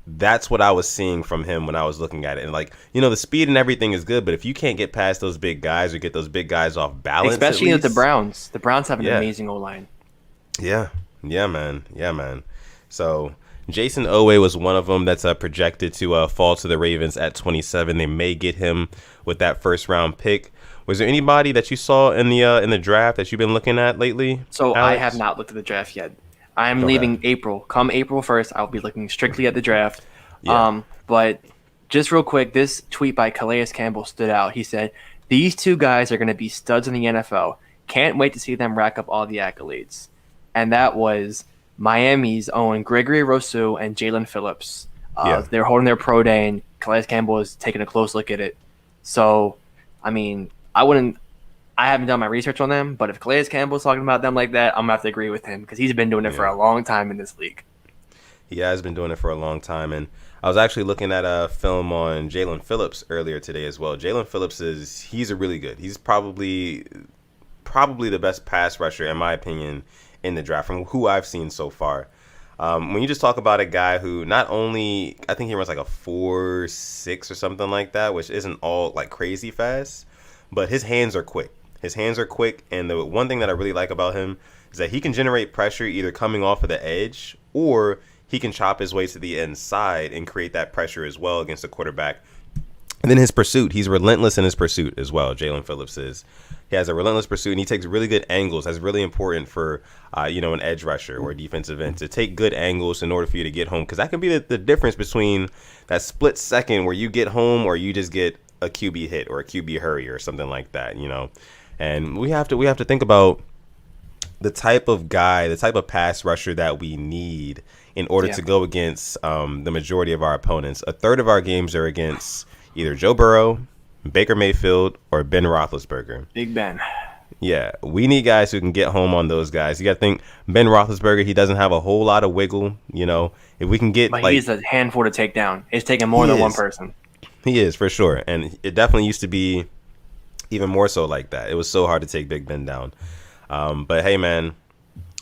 that's what I was seeing from him when I was looking at it. And the speed and everything is good, but if you can't get past those big guys or get those big guys off balance, especially with the Browns have an amazing O-line. Yeah, man. So Jason Owe was one of them that's projected to fall to the Ravens at 27. They may get him with that first round pick. Was there anybody that you saw in the draft that you've been looking at lately? So Alex? I have not looked at the draft yet. I'm leaving April. Come April 1st, I'll be looking strictly at the draft. Yeah. But just real quick, this tweet by Calais Campbell stood out. He said, "These two guys are going to be studs in the NFL. Can't wait to see them rack up all the accolades." And that was Miami's own Gregory Rousseau and Jalen Phillips. They're holding their pro day, and Calais Campbell is taking a close look at it. So, I mean, I haven't done my research on them, but if Calais Campbell's talking about them like that, I'm going to have to agree with him because he's been doing it for a long time in this league. He has been doing it for a long time, and I was actually looking at a film on Jalen Phillips earlier today as well. Jalen Phillips he's a really good. He's probably the best pass rusher, in my opinion, in the draft from who I've seen so far. When you just talk about a guy who not only, I think he runs like a 4.6 or something like that, which isn't all like crazy fast, but his hands are quick. And the one thing that I really like about him is that he can generate pressure either coming off of the edge or he can chop his way to the inside and create that pressure as well against the quarterback. And then his pursuit, he's relentless in his pursuit as well. Jalen Phillips is. He has a relentless pursuit, and he takes really good angles. That's really important for, an edge rusher or a defensive end to take good angles in order for you to get home. Because that can be the difference between that split second where you get home or you just get a QB hit or a QB hurry or something like that, And we have to think about the type of guy, the type of pass rusher that we need in order to go against the majority of our opponents. A third of our games are against either Joe Burrow, Baker Mayfield, or Ben Roethlisberger. Big Ben. Yeah, we need guys who can get home on those guys. You got to think Ben Roethlisberger, he doesn't have a whole lot of wiggle, If we can get but he's a handful to take down. It's taking more than one person. He is, for sure. And it definitely used to be even more so like that. It was so hard to take Big Ben down. But hey, man,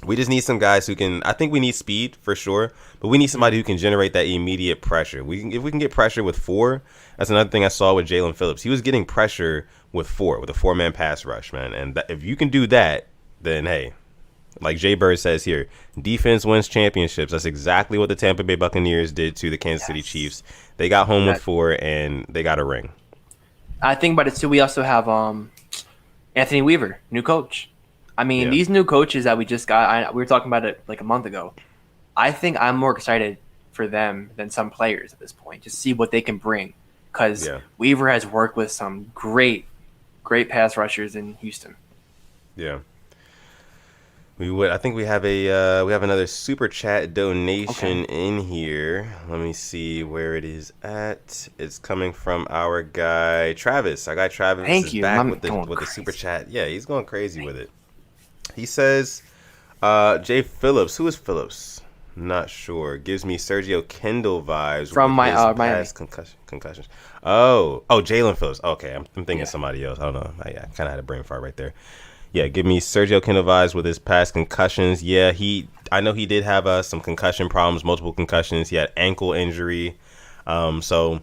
we just need some guys who can. I think we need speed for sure, but we need somebody who can generate that immediate pressure. If we can get pressure with 4, that's another thing I saw with Jalen Phillips. He was getting pressure with a 4-man pass rush, man. And if you can do that, then hey, like Jay Bird says here, defense wins championships. That's exactly what the Tampa Bay Buccaneers did to the Kansas City Chiefs. They got home with 4 and they got a ring. I think about it too. We also have Anthony Weaver, new coach. I mean, these new coaches that we just got, we were talking about it like a month ago. I think I'm more excited for them than some players at this point. Just see what they can bring, because Weaver has worked with some great pass rushers in Houston. Yeah. I think we have another super chat donation in here. Let me see where it is at. It's coming from our guy Travis. Our guy Travis is back with the super chat. Yeah, he's going crazy with it. He says, Jay Phillips. Who is Phillips? Not sure. Gives me Sergio Kendall vibes from my past concussions. Oh, Jalen Phillips. Okay, I'm thinking somebody else. I don't know. I kind of had a brain fart right there. Yeah, give me Sergio Kendall vibes with his past concussions. Yeah, I know he did have some concussion problems, multiple concussions. He had ankle injury, so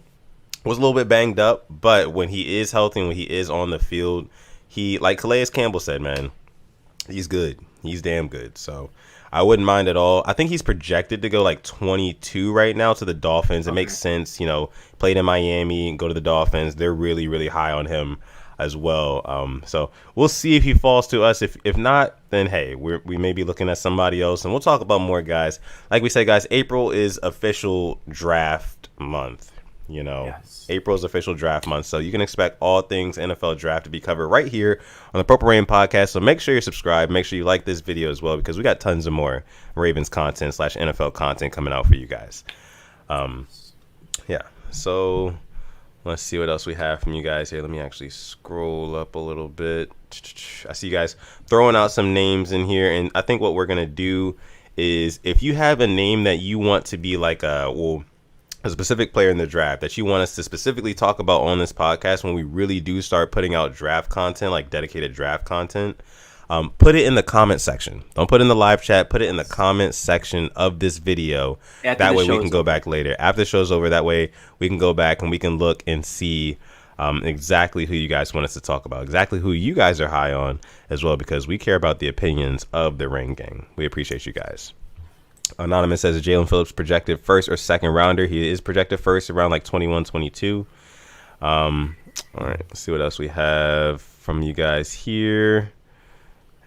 was a little bit banged up. But when he is healthy and when he is on the field, he, like Calais Campbell said, man, he's good. He's damn good. So I wouldn't mind at all. I think he's projected to go like 22 right now to the Dolphins. It makes sense, played in Miami and go to the Dolphins. They're really, really high on him as well. So we'll see if he falls to us. If not, then hey, we may be looking at somebody else, and we'll talk about more guys. Like we said, guys, April is official draft month. April is official draft month, so you can expect all things NFL draft to be covered right here on the Purple Rain podcast. So make sure you're subscribed. Make sure you like this video as well, because we got tons of more Ravens content / NFL content coming out for you guys. So let's see what else we have from you guys here. Let me actually scroll up a little bit. I see you guys throwing out some names in here, and I think what we're gonna do is, if you have a name that you want to be like a specific player in the draft that you want us to specifically talk about on this podcast when we really do start putting out draft content, like dedicated draft content, put it in the comment section. Don't put it in the live chat. Put it in the comment section of this video. That way we can go back later. After the show's over, that way we can go back and we can look and see exactly who you guys want us to talk about, exactly who you guys are high on as well, because we care about the opinions of the Ring Gang. We appreciate you guys. Anonymous says Jalen Phillips projected first or second rounder. He is projected first around like 21, 22. All right, let's see what else we have from you guys here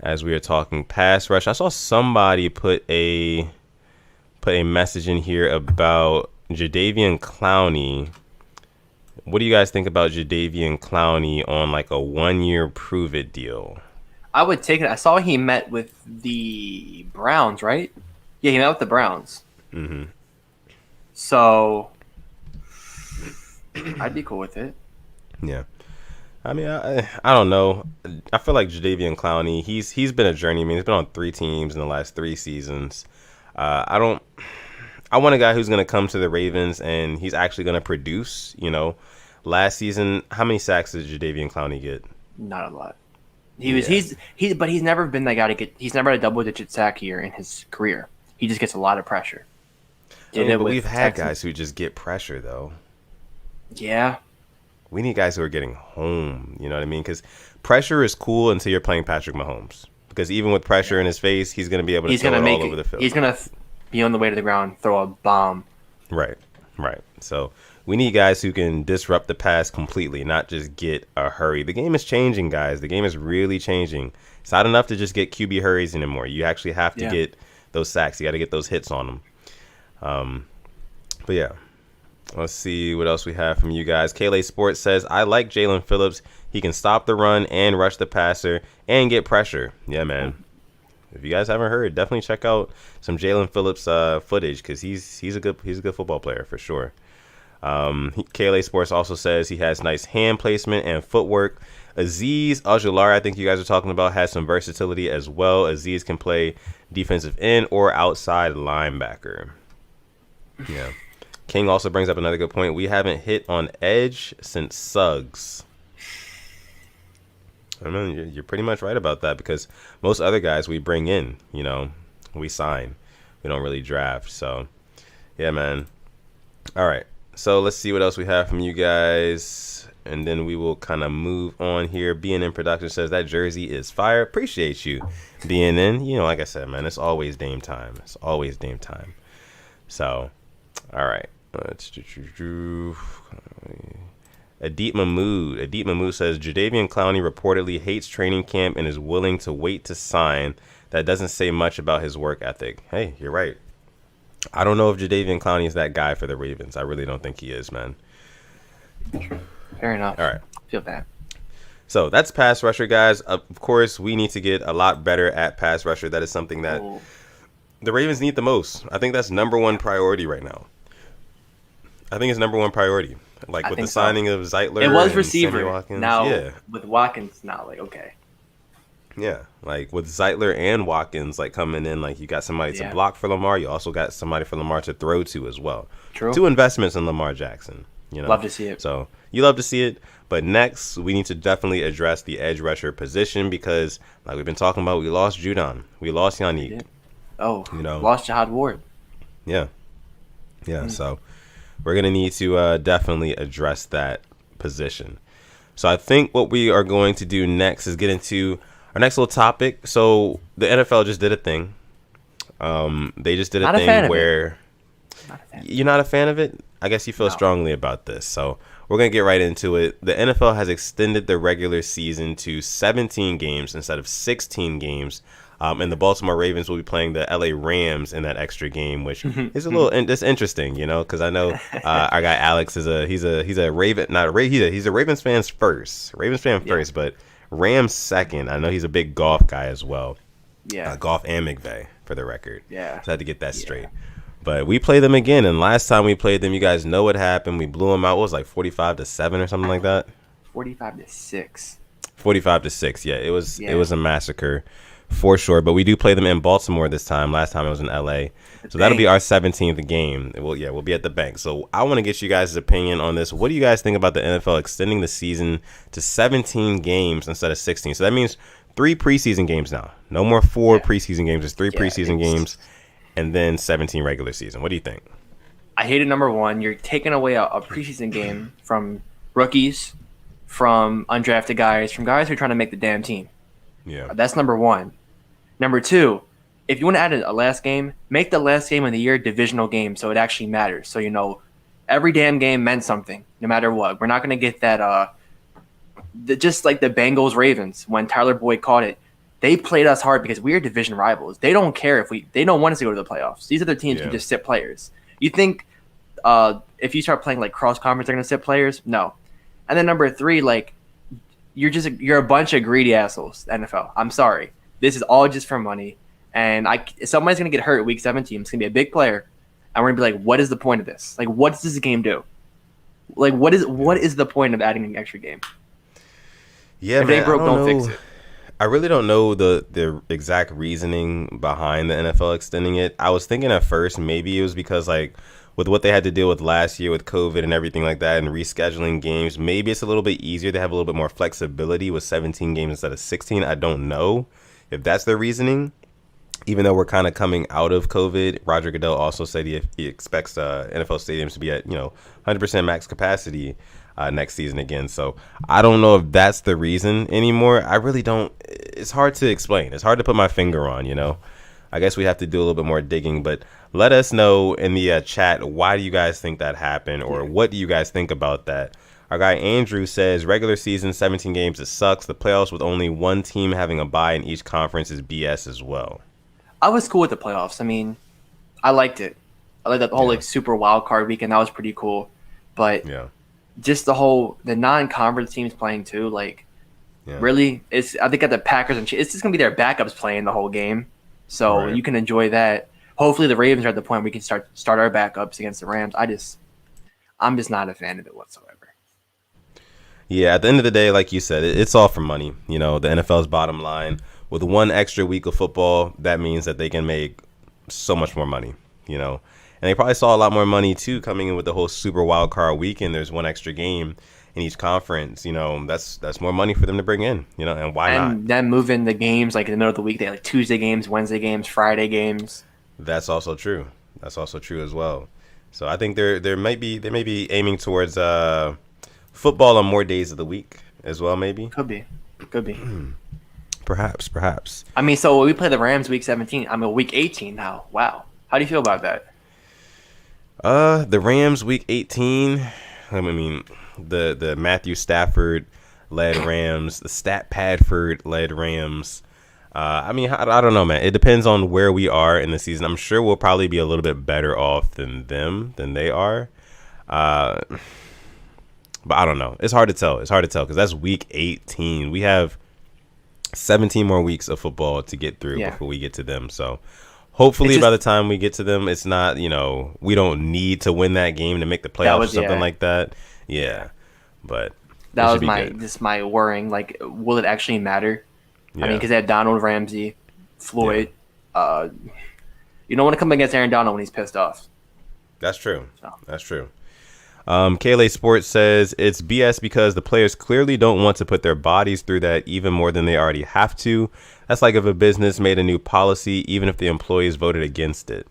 as we are talking pass rush. I saw somebody put a message in here about Jadeveon Clowney. What do you guys think about Jadeveon Clowney on like a 1-year prove it deal? I would take it. I saw he met with the Browns, right? Yeah, he met with the Browns. Mm-hmm. So I'd be cool with it. Yeah. I mean, I don't know. I feel like Jadeveon Clowney, he's been a journeyman. He's been on 3 teams in the last 3 seasons. I want a guy who's going to come to the Ravens and he's actually going to produce. Last season, how many sacks did Jadeveon Clowney get? Not a lot. But he's never been that guy to get. He's never had a double-digit sack year in his career. He just gets a lot of pressure. But we've had guys who just get pressure, though. Yeah. We need guys who are getting home. You know what I mean? Because pressure is cool until you're playing Patrick Mahomes. Because even with pressure in his face, he's going to be able to throw it all over the field. He's going to be on the way to the ground, throw a bomb. Right. So we need guys who can disrupt the pass completely, not just get a hurry. The game is changing, guys. The game is really changing. It's not enough to just get QB hurries anymore. You actually have to get those sacks. You got to get those hits on them. But yeah, let's see what else we have from you guys. Kayla Sports says, I like Jalen Phillips. He can stop the run and rush the passer and get pressure. Yeah, man. If you guys haven't heard, definitely check out some Jalen Phillips footage because he's a good football player for sure. KLA Sports also says he has nice hand placement and footwork. Azeez Ojulari, I think you guys are talking about, has some versatility as well. Azeez can play defensive end or outside linebacker. Yeah. King also brings up another good point. We haven't hit on edge since Suggs. I mean, you're pretty much right about that because most other guys we bring in, we sign. We don't really draft. So, yeah, man. All right. So let's see what else we have from you guys. And then we will kind of move on here. BNN Production says that jersey is fire. Appreciate you, BNN. Like I said, man, it's always Dame time. It's always Dame time. So, all right. Adit Mahmood says Jadeveon Clowney reportedly hates training camp and is willing to wait to sign. That doesn't say much about his work ethic. Hey, you're right. I don't know if Jadeveon Clowney is that guy for the Ravens. I really don't think he is, man. Fair enough. All right. Feel bad. So that's pass rusher, guys. Of course, we need to get a lot better at pass rusher. That is something that the Ravens need the most. I think that's number one priority right now. I think it's number one priority. Like with the signing of Zeitler. It was and receiver. Sammy Watkins. Now with Watkins now, okay. Yeah, like with Zeitler and Watkins coming in, you got somebody to block for Lamar. You also got somebody for Lamar to throw to as well. True. 2 investments in Lamar Jackson. Love to see it. So you love to see it. But next, we need to definitely address the edge rusher position because, like we've been talking about, we lost Judon. We lost Yannick. Lost Jihad Ward. Yeah. Yeah, so we're going to need to definitely address that position. So I think what we are going to do next is get into our next little topic. So the NFL just did a thing. They just did a thing where you're not a fan of it. I guess you feel strongly about this. So we're going to get right into it. The NFL has extended the regular season to 17 games instead of 16 games. And the Baltimore Ravens will be playing the LA Rams in that extra game, which is a little it's interesting, because I know our guy Alex is he's a Raven, not a he's a Ravens fan first, but Rams second. I know he's a big golf guy as well. Yeah, golf and McVay for the record. Yeah, so I had to get that straight. But we play them again, and last time we played them, you guys know what happened. We blew them out. What was it, 45-7 or something like that? 45-6. 45-6. Yeah, it was a massacre. For sure, but we do play them in Baltimore this time. Last time it was in LA. So that'll be our 17th game. We'll be at the bank. So I want to get you guys' opinion on this. What do you guys think about the NFL extending the season to 17 games instead of 16? So that means 3 preseason games now. No more 4 preseason games. It's 3 preseason games and then 17 regular season. What do you think? I hate it. Number one, you're taking away a preseason game from rookies, from undrafted guys, from guys who are trying to make the damn team. Yeah. That's number one. Number two, if you want to add a last game, make the last game of the year divisional game so it actually matters. So, every damn game meant something, no matter what. We're not going to get that just like the Bengals Ravens when Tyler Boyd caught it. They played us hard because we are division rivals. They don't care they don't want us to go to the playoffs. These other teams can just sit players. You think if you start playing cross conference, they're going to sit players? No. And then number three, you're a bunch of greedy assholes, NFL. I'm sorry. This is all just for money, and somebody's gonna get hurt week 17. It's gonna be a big player, and we're gonna be like, "What is the point of this? What does this game do? What is the point of adding an extra game?" Yeah, if man, don't fix it. I really don't know the exact reasoning behind the NFL extending it. I was thinking at first maybe it was because with what they had to deal with last year with COVID and everything like that and rescheduling games, maybe it's a little bit easier to have a little bit more flexibility with 17 games instead of 16. I don't know if that's their reasoning, even though we're kind of coming out of COVID. Roger Goodell also said he expects NFL stadiums to be at 100% max capacity next season again. So I don't know if that's the reason anymore. I really don't. It's hard to explain. It's hard to put my finger on. I guess we have to do a little bit more digging, but let us know in the chat, why do you guys think that happened, or what do you guys think about that? Our guy Andrew says, regular season, 17 games, it sucks. The playoffs with only one team having a bye in each conference is BS as well. I was cool with the playoffs. I mean, I liked it. I liked that whole like super wild card weekend. That was pretty cool. But just the non-conference teams playing too, like really, I think at the Packers and it's just gonna be their backups playing the whole game, so you can enjoy that. Hopefully, the Ravens are at the point where we can start our backups against the Rams. I'm just not a fan of it whatsoever. Yeah, at the end of the day, like you said, it's all for money. The NFL's bottom line. With one extra week of football, that means that they can make so much more money. And they probably saw a lot more money too coming in with the whole super wild card weekend. There's one extra game in each conference. That's more money for them to bring in. And why not? And then moving the games like in the middle of the week, they have like Tuesday games, Wednesday games, Friday games. That's also true. That's also true as well. So I think they may be aiming towards football on more days of the week as well. Maybe could be. Perhaps. I mean, so we play the Rams week 17. I mean, week 18 now. Wow. How do you feel about that? The Rams week 18. I mean, the Matthew Stafford led Rams, the Stat Padford led Rams. I mean, I don't know, man. It depends on where we are in the season. I'm sure we'll probably be a little bit better off than they are. But I don't know. It's hard to tell because that's week 18. We have 17 more weeks of football to get through before we get to them. So hopefully by the time we get to them, it's not, we don't need to win that game to make the playoffs or something like that. Yeah. But that was my worrying. Like, will it actually matter? I mean, because they had Donald Ramsey, Floyd. You don't want to come against Aaron Donald when he's pissed off. That's true. That's true. KLA Sports says it's BS because the players clearly don't want to put their bodies through that even more than they already have to. That's like if a business made a new policy, even if the employees voted against it.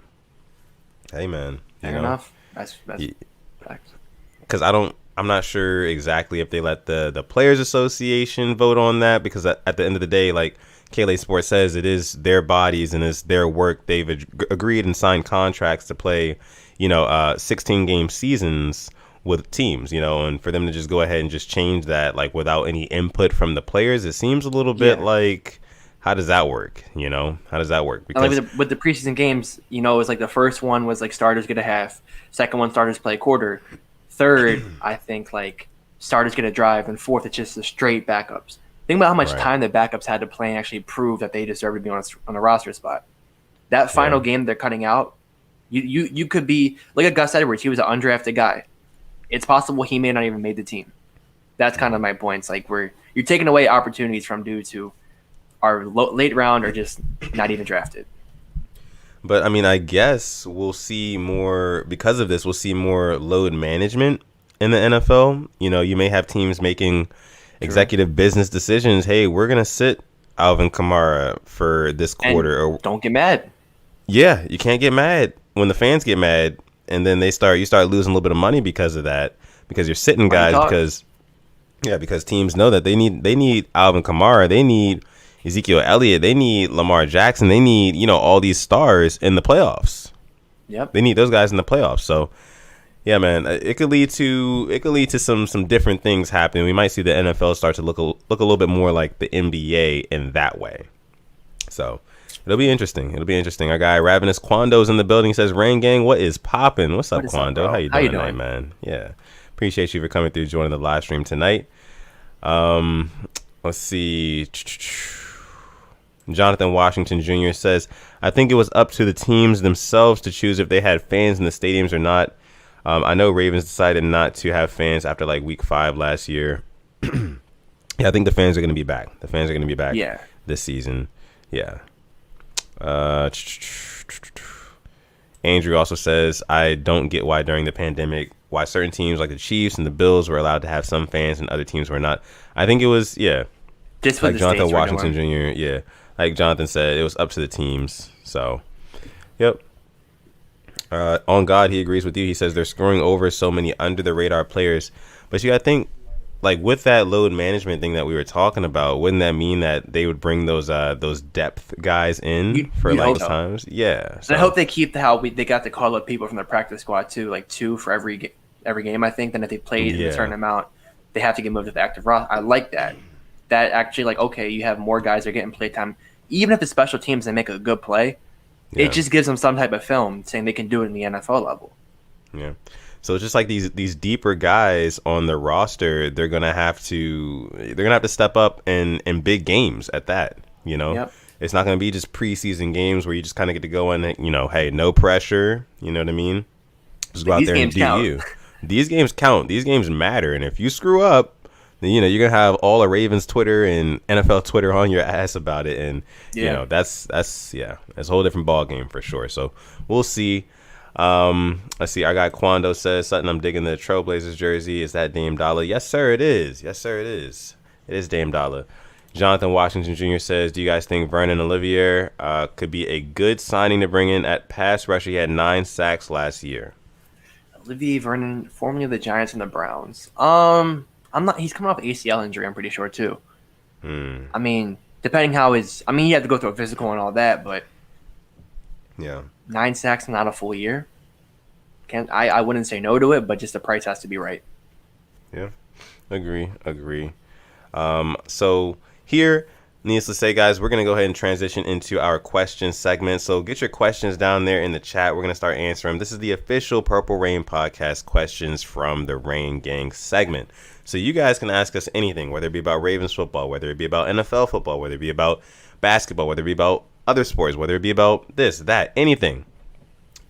Hey, man. Fair enough. That's facts. Because I'm not sure exactly if they let the Players Association vote on that, because at the end of the day, like KLA Sports says, it is their bodies and it's their work. They've agreed and signed contracts to play, 16-game seasons with teams, and for them to just go ahead and just change that, like, without any input from the players, it seems a little bit like, how does that work? How does that work? Because with the preseason games, it was like the first one was like starters get a half, second one starters play a quarter, third I think like starters get a drive, and fourth it's just the straight backups. Think about how much time the backups had to play and actually prove that they deserve to be on a roster spot. That final game they're cutting out, you could be like a Gus Edwards. He was an undrafted guy. It's possible he may not even made the team. That's kind of my points. Like, where you're taking away opportunities from dudes who are late round or just not even drafted. But I mean, I guess we'll see more because of this. We'll see more load management in the NFL. You may have teams making executive business decisions. Hey, we're gonna sit Alvin Kamara for this quarter. Or don't get mad. Yeah, you can't get mad when the fans get mad, and then you start losing a little bit of money because of that. Because you're sitting guys because teams know that they need Alvin Kamara, they need Ezekiel Elliott, they need Lamar Jackson, they need all these stars in the playoffs. Yep, they need those guys in the playoffs. So yeah, man, it could lead to some different things happening. We might see the NFL start to look a little bit more like the NBA in that way. So it'll be interesting. Our guy Ravenous Quando's in the building. He says, "Rain Gang, what is poppin'? What's up, Quando? How you doing tonight, man? Yeah, appreciate you for coming through, joining the live stream tonight. Let's see." Jonathan Washington Jr. says, "I think it was up to the teams themselves to choose if they had fans in the stadiums or not. I know Ravens decided not to have fans after like week 5 last year. Yeah, I think the fans are going to be back. This season. Yeah. Andrew also says, I don't get why during the pandemic, why certain teams like the Chiefs and the Bills were allowed to have some fans and other teams were not. I think it was, just like Jonathan Washington Jr., like Jonathan said, it was up to the teams. So, yep. On God, he agrees with you. He says they're scoring over so many under the radar players. But you got to think, like with that load management thing that we were talking about, wouldn't that mean that they would bring those depth guys in for You'd like hope those so. times? Yeah. And I hope they keep they got to call up people from the practice squad too, like two for every game. I think. Then if they played in a certain Yeah. amount, they have to get moved to the active roster. I like that. That actually, like, okay, you have more guys that are getting play time. Even if the special teams they make a good play, Yeah. it just gives them some type of film saying they can do it in the NFL level. Yeah. So it's just like these deeper guys on the roster, they're gonna have to step up in big games at that. You know, Yep. it's not gonna be just preseason games where you just kind of get to go in. You know, hey, no pressure. You know what I mean? Just go out These there and games do count. you. These games count. These games matter. And if you screw up, then you're gonna have all of Ravens Twitter and NFL Twitter on your ass about it. And Yeah. that's a whole different ball game for sure. So we'll see. Let's see. Our guy Quando says, Sutton, I'm digging the Trailblazers jersey. Is that Dame Dollar? Yes, sir, it is. Yes, sir, it is. It is Dame Dollar. Jonathan Washington Jr. says, do you guys think Vernon Olivier could be a good signing to bring in at pass rusher? He had 9 sacks last year. Olivier Vernon, formerly of the Giants and the Browns. I'm not. He's coming off ACL injury. I'm pretty sure too. I mean, depending how he had to go through a physical and all that, but Yeah. 9 sacks in not a full year. I wouldn't say no to it, but just the price has to be right. Yeah. Agree. So here, needless to say, guys, we're going to go ahead and transition into our question segment. So get your questions down there in the chat. We're going to start answering them. This is the official Purple Rain Podcast questions from the Rain Gang segment. So you guys can ask us anything, whether it be about Ravens football, whether it be about NFL football, whether it be about basketball, whether it be about other sports, whether it be about this, that, anything.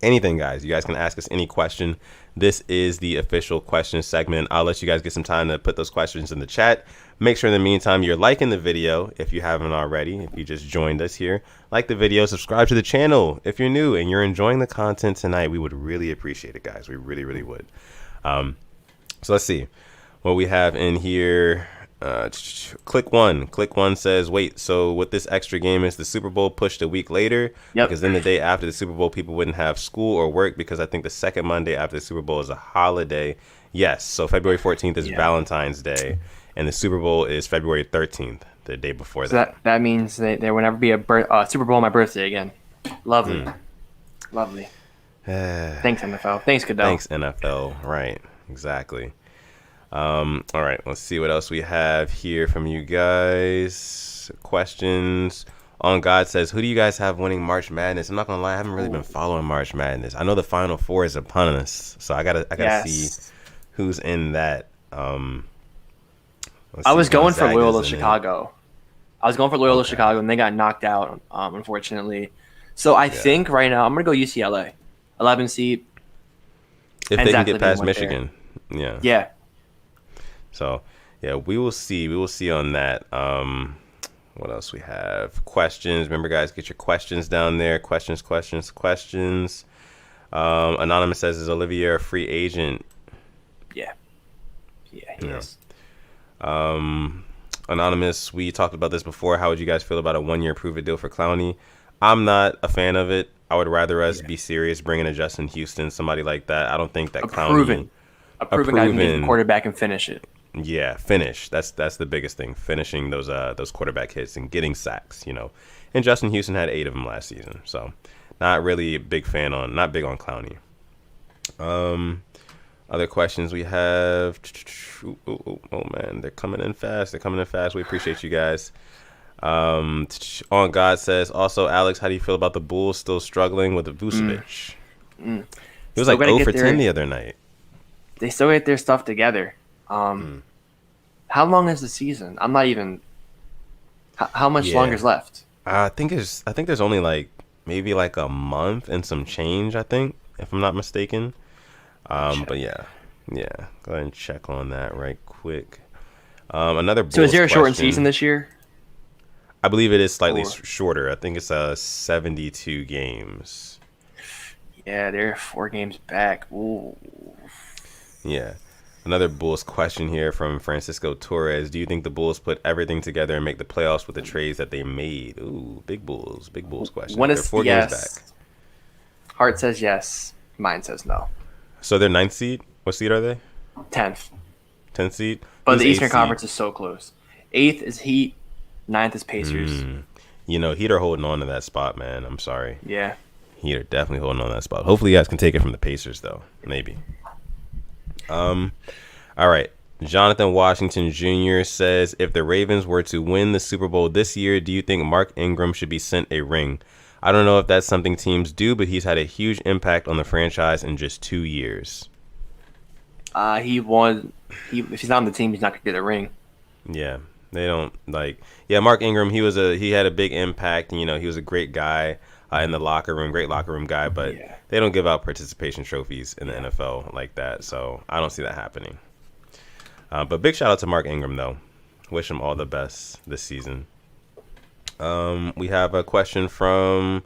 Anything, guys. You guys can ask us any question. This is the official question segment. I'll let you guys get some time to put those questions in the chat. Make sure in the meantime you're liking the video if you haven't already. If you just joined us here, like the video, subscribe to the channel if you're new and you're enjoying the content tonight. We would really appreciate it, guys. We really, really would. So let's see what we have in here. Click one says, wait, so what this extra game is the Super Bowl pushed a week later? Yep. Because then the day after the Super Bowl, people wouldn't have school or work because I think the second Monday after the Super Bowl is a holiday. Yes, so February 14th is Valentine's Day, and the Super Bowl is February 13th, the day before So that means there will never be a Super Bowl on my birthday again. Lovely. Lovely. Thanks, NFL. Thanks, Goodell. Thanks, NFL. Right, exactly. All right, let's see what else we have here from you guys. Questions. On God says, who do you guys have winning March Madness? I'm not gonna lie, I haven't really been following March Madness. I know the Final Four is upon us, so I gotta see who's in that. I was going for Loyola Chicago. Chicago, and they got knocked out, unfortunately. So I think right now I'm gonna go UCLA, 11 seed. If they can get past Michigan, Yeah. So, yeah, we will see. We will see on that. What else we have? Questions. Remember, guys, get your questions down there. Questions. Anonymous says, is Olivier a free agent? Yeah, he is. Anonymous, we talked about this before. How would you guys feel about a 1-year prove-it deal for Clowney? I'm not a fan of it. I would rather us be serious, bringing a Justin Houston, somebody like that. I don't think that Clowney... A proven guy who can get the quarterback and finish it. Yeah, finish. That's the biggest thing. Finishing those quarterback hits and getting sacks, And Justin Houston had 8 of them last season, so not really a big fan not big on Clowney. Other questions we have. Oh man, they're coming in fast. We appreciate you guys. On God says, also Alex, how do you feel about the Bulls still struggling with the Vucevic? He was like 0 for 10 the other night. They still get their stuff together. How long is the season? I'm not even. How much longer is left? I think there's only maybe a month and some change. I think, if I'm not mistaken. But yeah. Go ahead and check on that right quick. Another. Bulls so is there a shortened question. season this year? I believe it is slightly shorter. I think it's 72 games. Yeah, they're 4 games back. Ooh. Yeah. Another Bulls question here from Francisco Torres. Do you think the Bulls put everything together and make the playoffs with the trades that they made? Ooh, big Bulls question. They're 4 games back. Heart says yes. Mine says no. So they're 9th seed? What seed are they? 10th. 10th seed? But Who's the Eastern eighth Conference seed? is so close. 8th is Heat, 9th is Pacers. You know, Heat are holding on to that spot, man. I'm sorry. Yeah. Heat are definitely holding on to that spot. Hopefully, you guys can take it from the Pacers, though. Maybe. All right. Jonathan Washington Jr. says, if the Ravens were to win the Super Bowl this year, do you think Mark Ingram should be sent a ring? I don't know if that's something teams do, but he's had a huge impact on the franchise in just 2 years. He won. If he's not on the team, he's not gonna get a ring. Yeah, they don't like. Yeah, Mark Ingram. He had a big impact. You know, he was a great guy in the locker room, great locker room guy. But they don't give out participation trophies in the NFL like that. So I don't see that happening. But big shout out to Mark Ingram though. Wish him all the best this season. We have a question from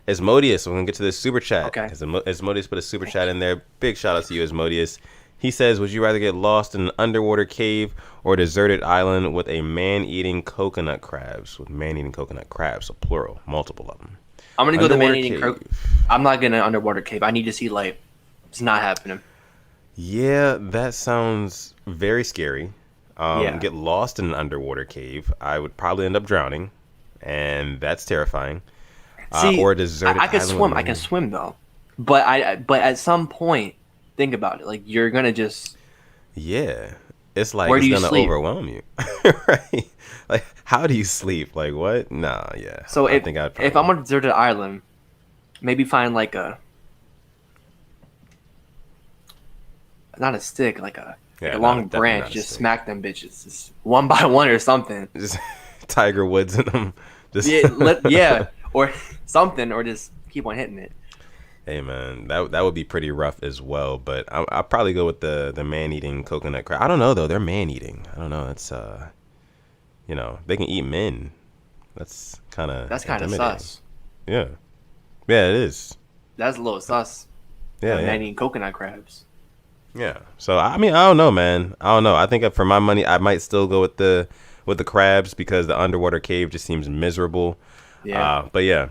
Asmodeus. We're gonna get to this super chat. Okay. Asmodeus put a super chat in there. Big shout out to you, Asmodeus. He says, would you rather get lost in an underwater cave or a deserted island with man-eating coconut crabs? With man-eating coconut crabs, so plural, multiple of them. I'm going to go the man-eating I'm not getting an underwater cave. I need to see light. It's not happening. Yeah, that sounds very scary. Get lost in an underwater cave. I would probably end up drowning, and that's terrifying. See, or a deserted I can island. swim. I can swim, though. But at some point, think about it. Like, you're going to just... Yeah. It's like Where it's do you gonna sleep? overwhelm you. Right? Like, how do you sleep? Like, what? Nah, yeah. So I think if I'm on a deserted island, maybe find like a... Not a stick, like a long branch. Just smack them bitches. Just one by one or something. Just Tiger Woods in them. Just or something, or just keep on hitting it. Hey man, that would be pretty rough as well. But I'll probably go with the man-eating coconut crab. I don't know though. They're man-eating. I don't know. It's they can eat men. That's kind of sus. Yeah, yeah, it is. That's a little sus. Yeah, man-eating coconut crabs. Yeah. So I mean, I don't know, man. I don't know. I think for my money, I might still go with the crabs because the underwater cave just seems miserable. Yeah. But yeah.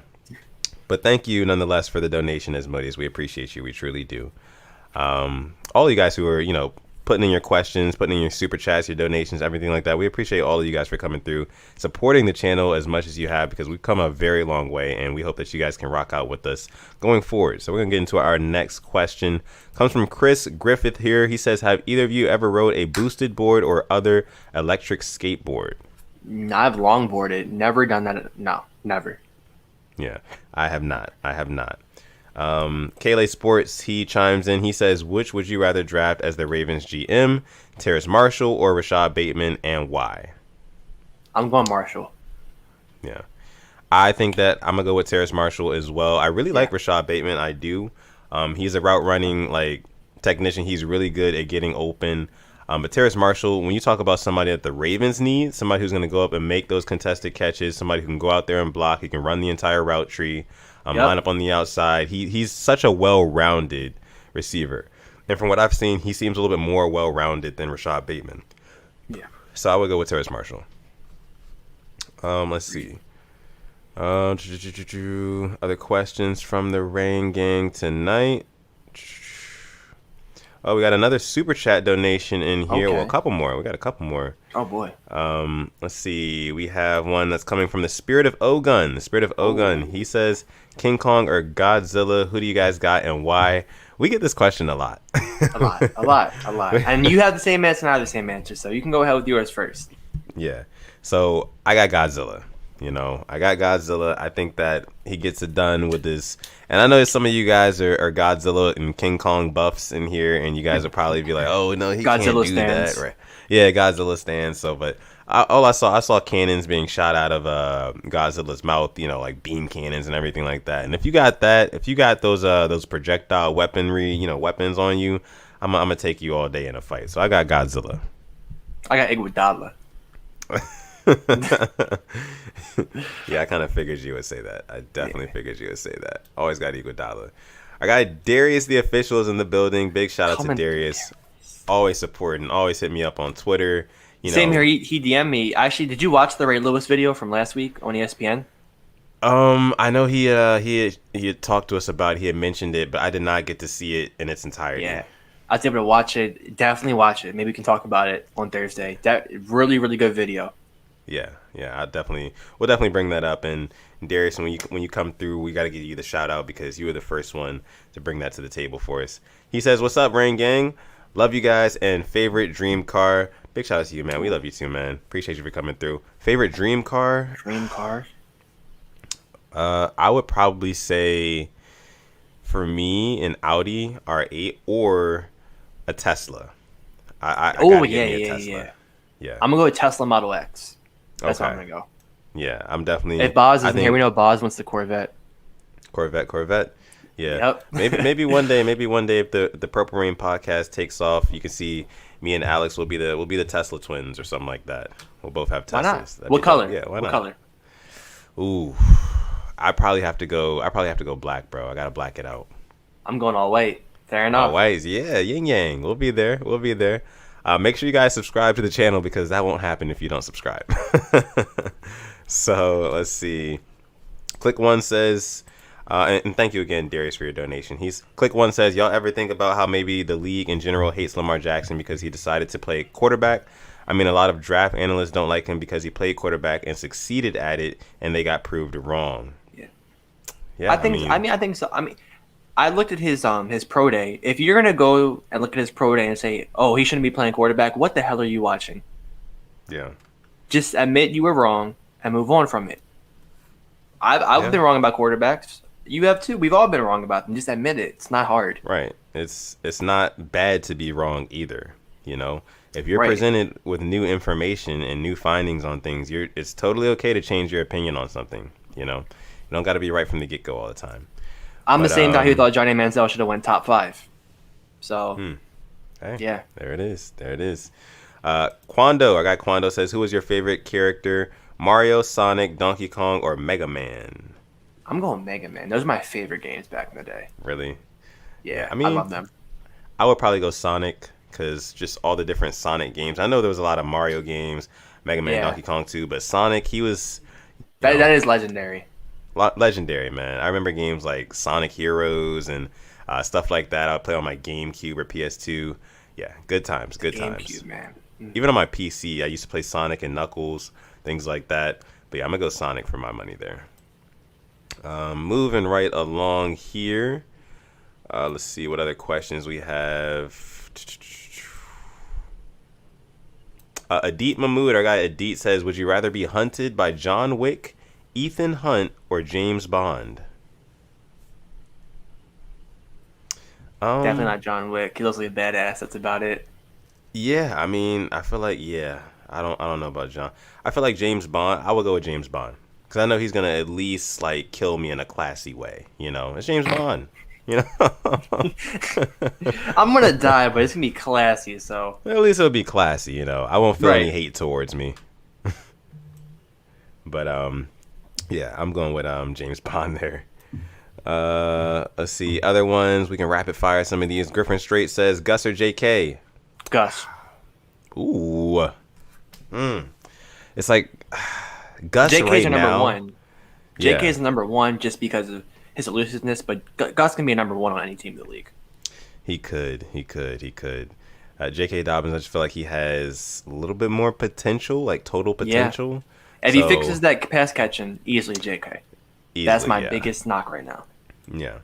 But thank you nonetheless for the donation, Asmodeus. We appreciate you. We truly do. All you guys who are, putting in your questions, putting in your super chats, your donations, everything like that. We appreciate all of you guys for coming through, supporting the channel as much as you have, because we've come a very long way, and we hope that you guys can rock out with us going forward. So we're going to get into our next question. Comes from Chris Griffith here. He says, have either of you ever rode a boosted board or other electric skateboard? I've longboarded. Never done that. No, never. Yeah, I have not. Kayla Sports, he chimes in. He says, which would you rather draft as the Ravens GM, Terrace Marshall or Rashad Bateman, and why? I'm going Marshall. Yeah. I think that I'm going to go with Terrace Marshall as well. I really like Rashad Bateman. I do. He's a route running technician. He's really good at getting open. But Terrace Marshall, when you talk about somebody that the Ravens need, somebody who's going to go up and make those contested catches, somebody who can go out there and block, he can run the entire route tree, line up on the outside. He's such a well-rounded receiver. And from what I've seen, he seems a little bit more well-rounded than Rashad Bateman. Yeah. So I would go with Terrace Marshall. Let's see. Other questions from the Rain Gang tonight. Oh, we got another super chat donation in here. Okay. Well, a couple more. We got a couple more. Oh boy. Let's see. We have one that's coming from the Spirit of Ogun. The Spirit of Ogun. He says, King Kong or Godzilla? Who do you guys got and why? We get this question a lot. a lot. And you have the same answer and I have the same answer, so you can go ahead with yours first. Yeah. So I got Godzilla. I got Godzilla. I think that he gets it done with this. And I know some of you guys are Godzilla and King Kong buffs in here, and you guys will probably be like, "Oh no, he Godzilla can't do stands. that." Right? Yeah, Godzilla stands. So, but I saw cannons being shot out of Godzilla's mouth. Like beam cannons and everything like that. And if you got those projectile weaponry, weapons on you, I'm gonna take you all day in a fight. So I got Godzilla. I got Iguodala. Yeah, I kind of figured you would say that. I definitely figured you would say that. Always got Iguodala. I got Darius the official is in the building. Big shout out to Darius. Always supporting. Always hit me up on Twitter. Same here. He DM'd me. Actually, did you watch the Ray Lewis video from last week on ESPN? I know he had talked to us about it. He had mentioned it, but I did not get to see it in its entirety. Yeah. I was able to watch it. Definitely watch it. Maybe we can talk about it on Thursday. That really, really good video. Yeah, we'll definitely bring that up. And Darius, when you come through, we got to give you the shout out because you were the first one to bring that to the table for us. He says, "What's up, Rain Gang? Love you guys and favorite dream car." Big shout out to you, man. We love you too, man. Appreciate you for coming through. Favorite dream car? Dream car. I would probably say, for me, an Audi R8 or a Tesla. I gotta get me a Tesla. Yeah. I'm gonna go with Tesla Model X. That's Okay. how I'm gonna go. Yeah, I'm definitely. If Boz isn't here, we know Boz wants the Corvette. Corvette. Yeah. Yep. maybe one day if the Purple Rain podcast takes off, you can see me and Alex will be the Tesla twins or something like that. We'll both have Teslas. Why not? That'd What be color? dope. Yeah, why what not? color? Ooh. I probably have to go black, bro. I gotta black it out. I'm going all white. Fair enough. Oh, white, yeah, yin yang. We'll be there. Make sure you guys subscribe to the channel because that won't happen if you don't subscribe. So let's see. Click One says, and thank you again, Darius, for your donation. Click One says, y'all ever think about how maybe the league in general hates Lamar Jackson because he decided to play quarterback? I mean, a lot of draft analysts don't like him because he played quarterback and succeeded at it, and they got proved wrong. Yeah. I think so. I mean, I looked at his pro day. If you're gonna go and look at his pro day and say, "Oh, he shouldn't be playing quarterback," what the hell are you watching? Yeah. Just admit you were wrong and move on from it. I've been wrong about quarterbacks. You have too. We've all been wrong about them. Just admit it. It's not hard. Right. It's not bad to be wrong either. You know, if you're presented with new information and new findings on things, it's totally okay to change your opinion on something. You know, you don't got to be right from the get go all the time. I'm the same guy who thought Johnny Manziel should have went top 5. So, hey, yeah. There it is. Quando, our guy Quando says, who was your favorite character? Mario, Sonic, Donkey Kong, or Mega Man? I'm going Mega Man. Those are my favorite games back in the day. Really? Yeah, I love them. I would probably go Sonic because just all the different Sonic games. I know there was a lot of Mario games, Mega Man, Donkey Kong too, but Sonic, he was... That is legendary. Legendary, man. I remember games like Sonic Heroes and stuff like that. I would play on my GameCube or PS2. Yeah, good times. GameCube, man. Even on my PC, I used to play Sonic and Knuckles, things like that. But yeah, I'm going to go Sonic for my money there. Moving right along here. Let's see what other questions we have. Adit Mahmood, our guy Adit says, would you rather be hunted by John Wick, Ethan Hunt, or James Bond? Definitely not John Wick. He looks like a badass. That's about it. Yeah, I mean, I feel like I don't know about John. I feel like James Bond. I would go with James Bond because I know he's gonna at least like kill me in a classy way. You know, it's James Bond. You know, I'm gonna die, but it's gonna be classy. So at least it'll be classy. You know, I won't feel any hate towards me. But yeah, I'm going with James Bond there. Let's see other ones. We can rapid fire some of these. Griffin Strait says Gus or JK. Gus. Ooh. It's like Gus JK's right are number now. 1. JK is number 1 just because of his elusiveness, but Gus can be number 1 on any team in the league. He could. J.K. Dobbins, I just feel like he has a little bit more potential, like total potential. Yeah. If he fixes that pass catching, easily J.K. That's my biggest knock right now. Yeah.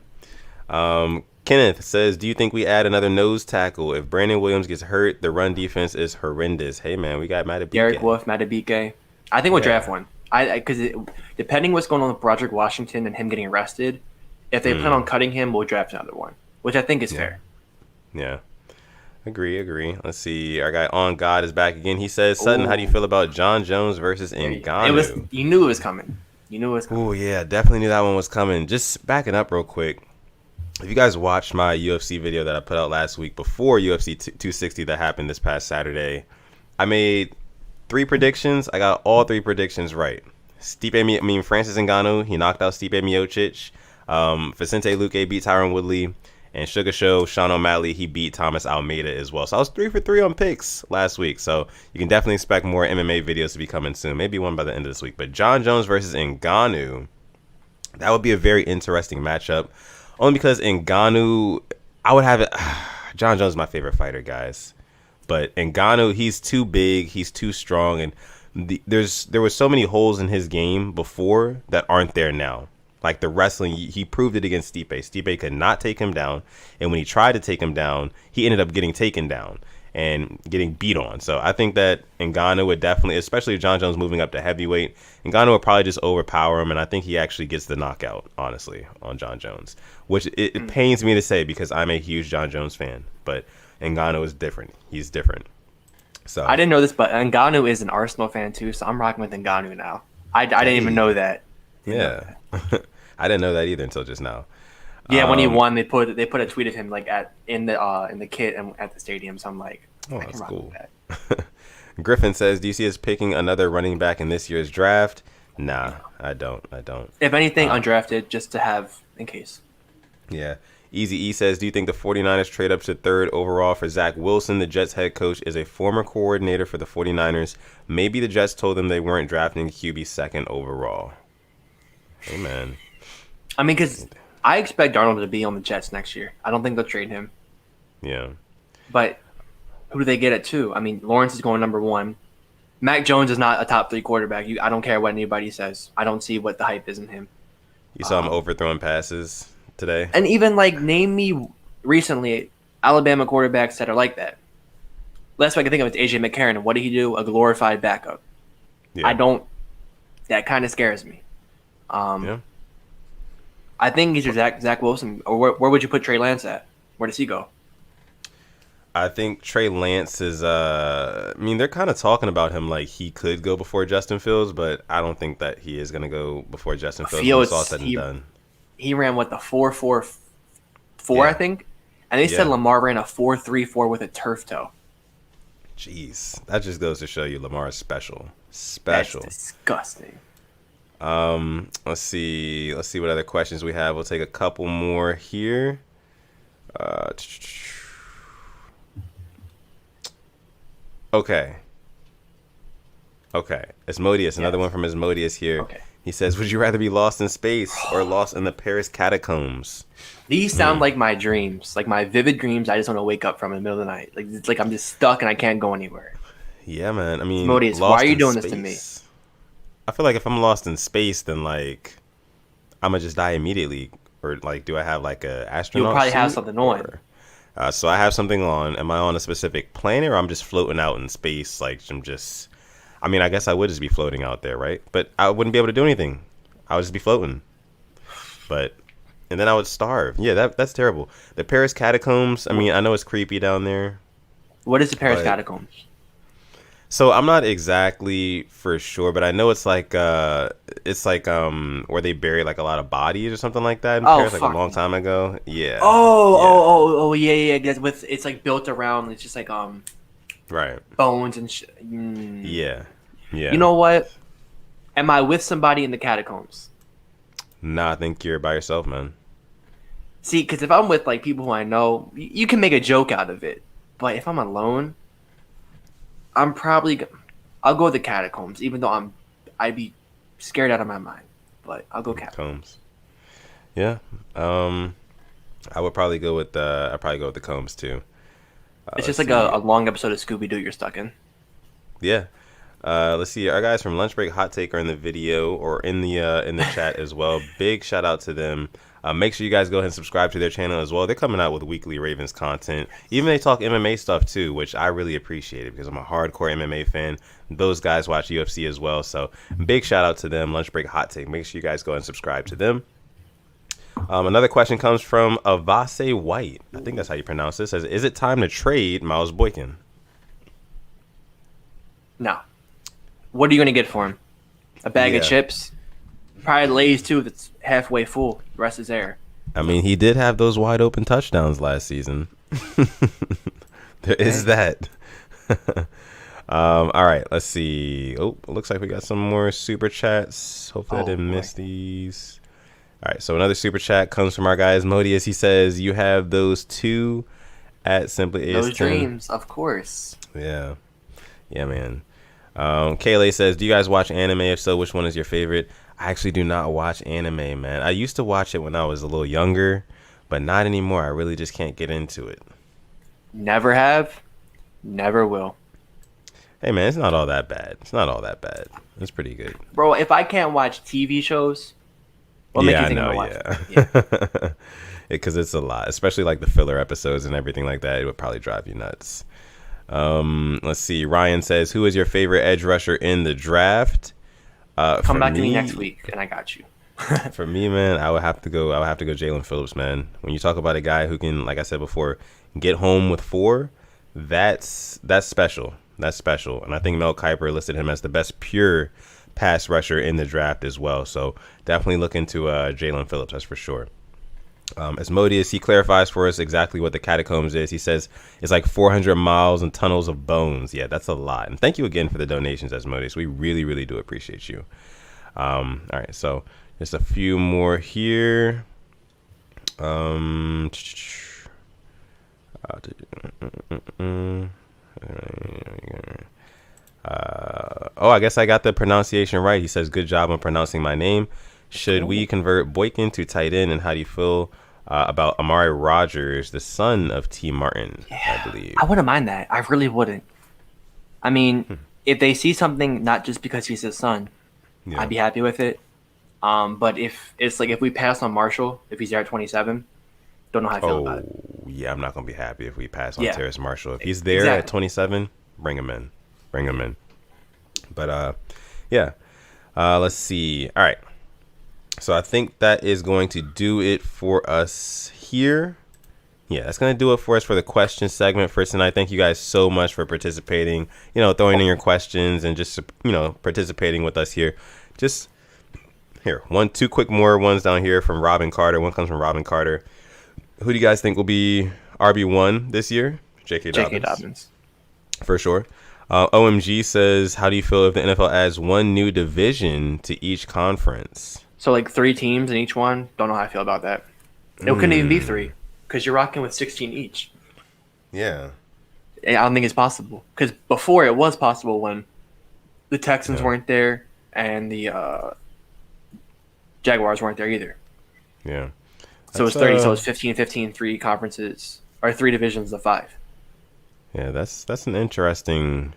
Kenneth says, do you think we add another nose tackle? If Brandon Williams gets hurt, the run defense is horrendous. Hey, man, we got Matabike. Derek Wolf, Matabike. I think we'll draft one. Because depending what's going on with Broderick Washington and him getting arrested, if they plan on cutting him, we'll draft another one, which I think is fair. Yeah. Agree. Let's see. Our guy On God is back again. He says, Sutton, how do you feel about John Jones versus Ngannou? You knew it was coming. Oh, yeah. Definitely knew that one was coming. Just backing up real quick. If you guys watched my UFC video that I put out last week before UFC 260 that happened this past Saturday, I made 3 predictions. I got all 3 predictions right. Francis Ngannou, he knocked out Stipe Miocic. Vicente Luque beat Tyron Woodley. And Sugar Show, Sean O'Malley, he beat Thomas Almeida as well. So I was 3 for 3 on picks last week. So you can definitely expect more MMA videos to be coming soon. Maybe one by the end of this week. But John Jones versus Ngannou, that would be a very interesting matchup. Only because Ngannou, I would have it. John Jones is my favorite fighter, guys. But Ngannou, he's too big, he's too strong, and there were so many holes in his game before that aren't there now. Like the wrestling, he proved it against Stipe. Stipe could not take him down, and when he tried to take him down, he ended up getting taken down and getting beat on. So I think that Ngannou would definitely, especially John Jones moving up to heavyweight, Ngannou would probably just overpower him, and I think he actually gets the knockout, honestly, on John Jones, which it pains me to say because I'm a huge John Jones fan, but Ngannou is different. He's different. So I didn't know this, but Ngannou is an Arsenal fan too, so I'm rocking with Ngannou now. I didn't even know that. Yeah. I didn't know that either until just now. Yeah, when he won, they put a tweet of him like in the kit and at the stadium. So I'm like, oh, I can that's rock cool. with that. Griffin says, "Do you see us picking another running back in this year's draft?" Nah, I don't. If anything, undrafted, just to have in case. Yeah. Easy E says, "Do you think the 49ers trade up to 3rd overall for Zach Wilson? The Jets head coach is a former coordinator for the 49ers. Maybe the Jets told them they weren't drafting the QB 2nd overall." Amen. I mean, because I expect Darnold to be on the Jets next year. I don't think they'll trade him. Yeah. But who do they get at 2? I mean, Lawrence is going number 1. Mac Jones is not a top 3 quarterback. I don't care what anybody says. I don't see what the hype is in him. You saw him overthrowing passes today? And even, name me recently Alabama quarterbacks that are like that. Last one I can think of is A.J. McCarron. And what did he do? A glorified backup. Yeah. That kind of scares me. Yeah. I think he's your Zach Wilson. Or where would you put Trey Lance at? Where does he go? I think Trey Lance is. I mean, they're kind of talking about him like he could go before Justin Fields, but I don't think that he is going to go before Justin Fields. When it's all said and done. He ran the 4.44, I think, and they said Lamar ran a 4.34 with a turf toe. Jeez, that just goes to show you Lamar is special. That's disgusting. Let's see what other questions we have. We'll take a couple more here. Okay. Asmodeus, another one from Asmodeus here. Okay. He says, "Would you rather be lost in space or lost in the Paris catacombs?" These sound like my dreams, like my vivid dreams. I just want to wake up from in the middle of the night. Like it's like I'm just stuck and I can't go anywhere. Yeah, man. I mean, Asmodeus, why are you doing this to me? I feel like if I'm lost in space, then I'm gonna just die immediately. Or do I have a astronaut? You'll probably suit? have something on. So I have something on. Am I on a specific planet, or I'm just floating out in space? I mean, I guess I would just be floating out there, right? But I wouldn't be able to do anything. I would just be floating. And then I would starve. Yeah, that's terrible. The Paris catacombs. I mean, I know it's creepy down there. What is the Paris catacombs? So I'm not exactly for sure, but I know it's where they bury a lot of bodies or something like that in Paris, a long time ago. Yeah. Oh, yeah. It's built around. It's just right. Bones and Yeah. You know what? Am I with somebody in the catacombs? Nah, I think you're by yourself, man. See, because if I'm with people who I know, you can make a joke out of it. But if I'm alone, I'll go with the catacombs, even though I'd be scared out of my mind. But I'll go catacombs. Yeah. I would probably go with the combs too. It's just a long episode of Scooby Doo you're stuck in. Yeah. Let's see. Our guys from Lunch Break Hot Take are in the video or in the chat as well. Big shout out to them. Make sure you guys go ahead and subscribe to their channel as well. They're coming out with weekly Ravens content. Even they talk MMA stuff too, which I really appreciate it because I'm a hardcore MMA fan. Those guys watch UFC as well. So big shout out to them. Lunch Break Hot Take. Make sure you guys go and subscribe to them. Another question comes from Avase White. I think that's how you pronounce this. Says, is it time to trade Miles Boykin? No. What are you going to get for him? A bag of chips? Probably Lay's too that's halfway full. The rest is air. I mean, he did have those wide open touchdowns last season. There is that. All right, let's see. Oh, it looks like we got some more super chats. Hopefully I didn't miss these. All right, so another super chat comes from our guy Asmodeus. He says, you have those two at Simply AS10. Those dreams, of course. Yeah. Yeah, man. Kayla says, do you guys watch anime? If so, which one is your favorite? I actually do not watch anime, man. I used to watch it when I was a little younger, but not anymore. I really just can't get into it. Never have, never will. Hey man, it's not all that bad. It's not all that bad. It's pretty good. Bro, if I can't watch TV shows, what makes Yeah, you I think I'm know. gonna watch them? Yeah. Yeah, because it's a lot, especially like the filler episodes and everything like that. It would probably drive you nuts. Let's see. Ryan says, "Who is your favorite edge rusher in the draft?" Come back to me next week, and I got you. For me, man, I would have to go. Jalen Phillips, man. When you talk about a guy who can, like I said before, get home with 4, that's special. That's special. And I think Mel Kiper listed him as the best pure pass rusher in the draft as well. So definitely look into Jalen Phillips. That's for sure. Asmodeus, he clarifies for us exactly what the catacombs is. He says it's like 400 miles and tunnels of bones. Yeah, that's a lot. And thank you again for the donations, Asmodeus. We really, really do appreciate you. All right, so just a few more here. I guess I got the pronunciation right. He says, "Good job on pronouncing my name. Should we convert Boykin to tight end? And how do you feel about Amari Rogers, the son of T. Martin?" Yeah, I believe. I wouldn't mind that. I really wouldn't. I mean, if they see something, not just because he's his son, Yeah. I'd be happy with it. But if it's like if we pass on Marshall, if he's there at 27, don't know how I feel about it. Yeah, I'm not gonna be happy if we pass on Yeah. Terrace Marshall. If he's there at 27, bring him in. But yeah. Let's see. All right. So I think that is going to do it for us here. Yeah, that's going to do it for us for the question segment for tonight. Thank you guys so much for participating, throwing in your questions and just, participating with us here. Just here, 2 quick more ones down here from Robin Carter. One comes from Robin Carter. Who do you guys think will be RB1 this year? J.K. Dobbins. For sure. OMG says, how do you feel if the NFL adds one new division to each conference? So like 3 teams in each one. Don't know how I feel about that. It couldn't even be 3 because you're rocking with 16 each. Yeah. I don't think it's possible because before it was possible when the Texans weren't there and the Jaguars weren't there either. Yeah. So it's 30. So it's 15, 3 conferences or 3 divisions of 5. Yeah, that's an interesting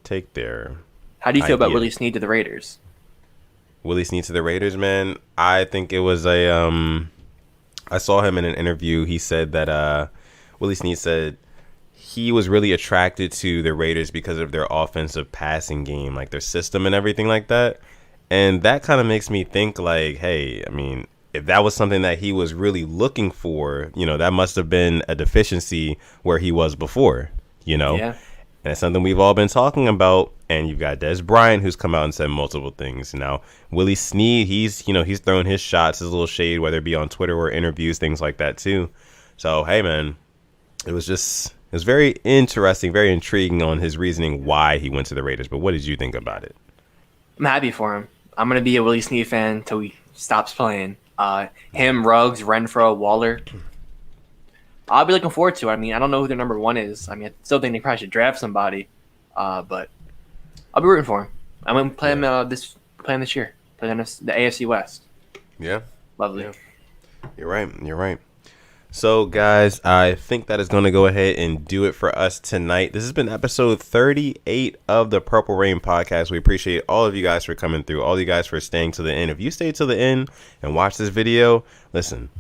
take there. How do you feel about Willie Snead to the Raiders? Willie Snead to the Raiders, man. I think it was I saw him in an interview. He said that Willie Snead said he was really attracted to the Raiders because of their offensive passing game, like their system and everything like that. And that kind of makes me think like, hey, I mean, if that was something that he was really looking for, that must have been a deficiency where he was before, Yeah. And it's something we've all been talking about. And you've got Des Bryant, who's come out and said multiple things. Now, Willie Snead, he's throwing his shots, his little shade, whether it be on Twitter or interviews, things like that too. So, hey, man, it was very interesting, very intriguing on his reasoning why he went to the Raiders. But what did you think about it? I'm happy for him. I'm going to be a Willie Snead fan until he stops playing. Him, Ruggs, Renfro, Waller. I'll be looking forward to it. I mean, I don't know who their number 1 is. I mean, I still think they probably should draft somebody. But I'll be rooting for him. I'm going to play him this year. Play the AFC West. Yeah. Lovely. Yeah. You're right. So, guys, I think that is going to go ahead and do it for us tonight. This has been episode 38 of the Purple Rain podcast. We appreciate all of you guys for coming through, all of you guys for staying to the end. If you stayed to the end and watched this video, listen,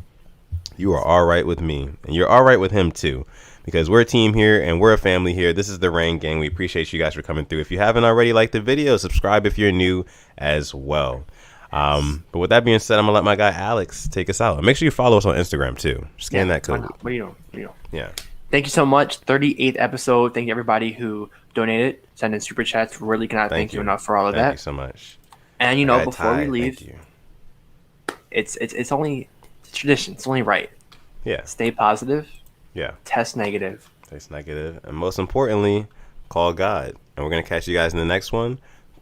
you are all right with me, and you're all right with him too, because we're a team here and we're a family here. This is the Rain Gang. We appreciate you guys for coming through. If you haven't already liked the video, subscribe if you're new as well. But with that being said, I'm gonna let my guy Alex take us out. And make sure you follow us on Instagram too. Scan that code. What are you doing? Yeah. Thank you so much. 38th episode. Thank you everybody who donated, send in super chats. Really cannot thank you enough for all of that. Thank you so much. And before we leave, it's only tradition. It's only right. Yeah. Stay positive. Yeah. Test negative. And most importantly, call God. And we're gonna catch you guys in the next one.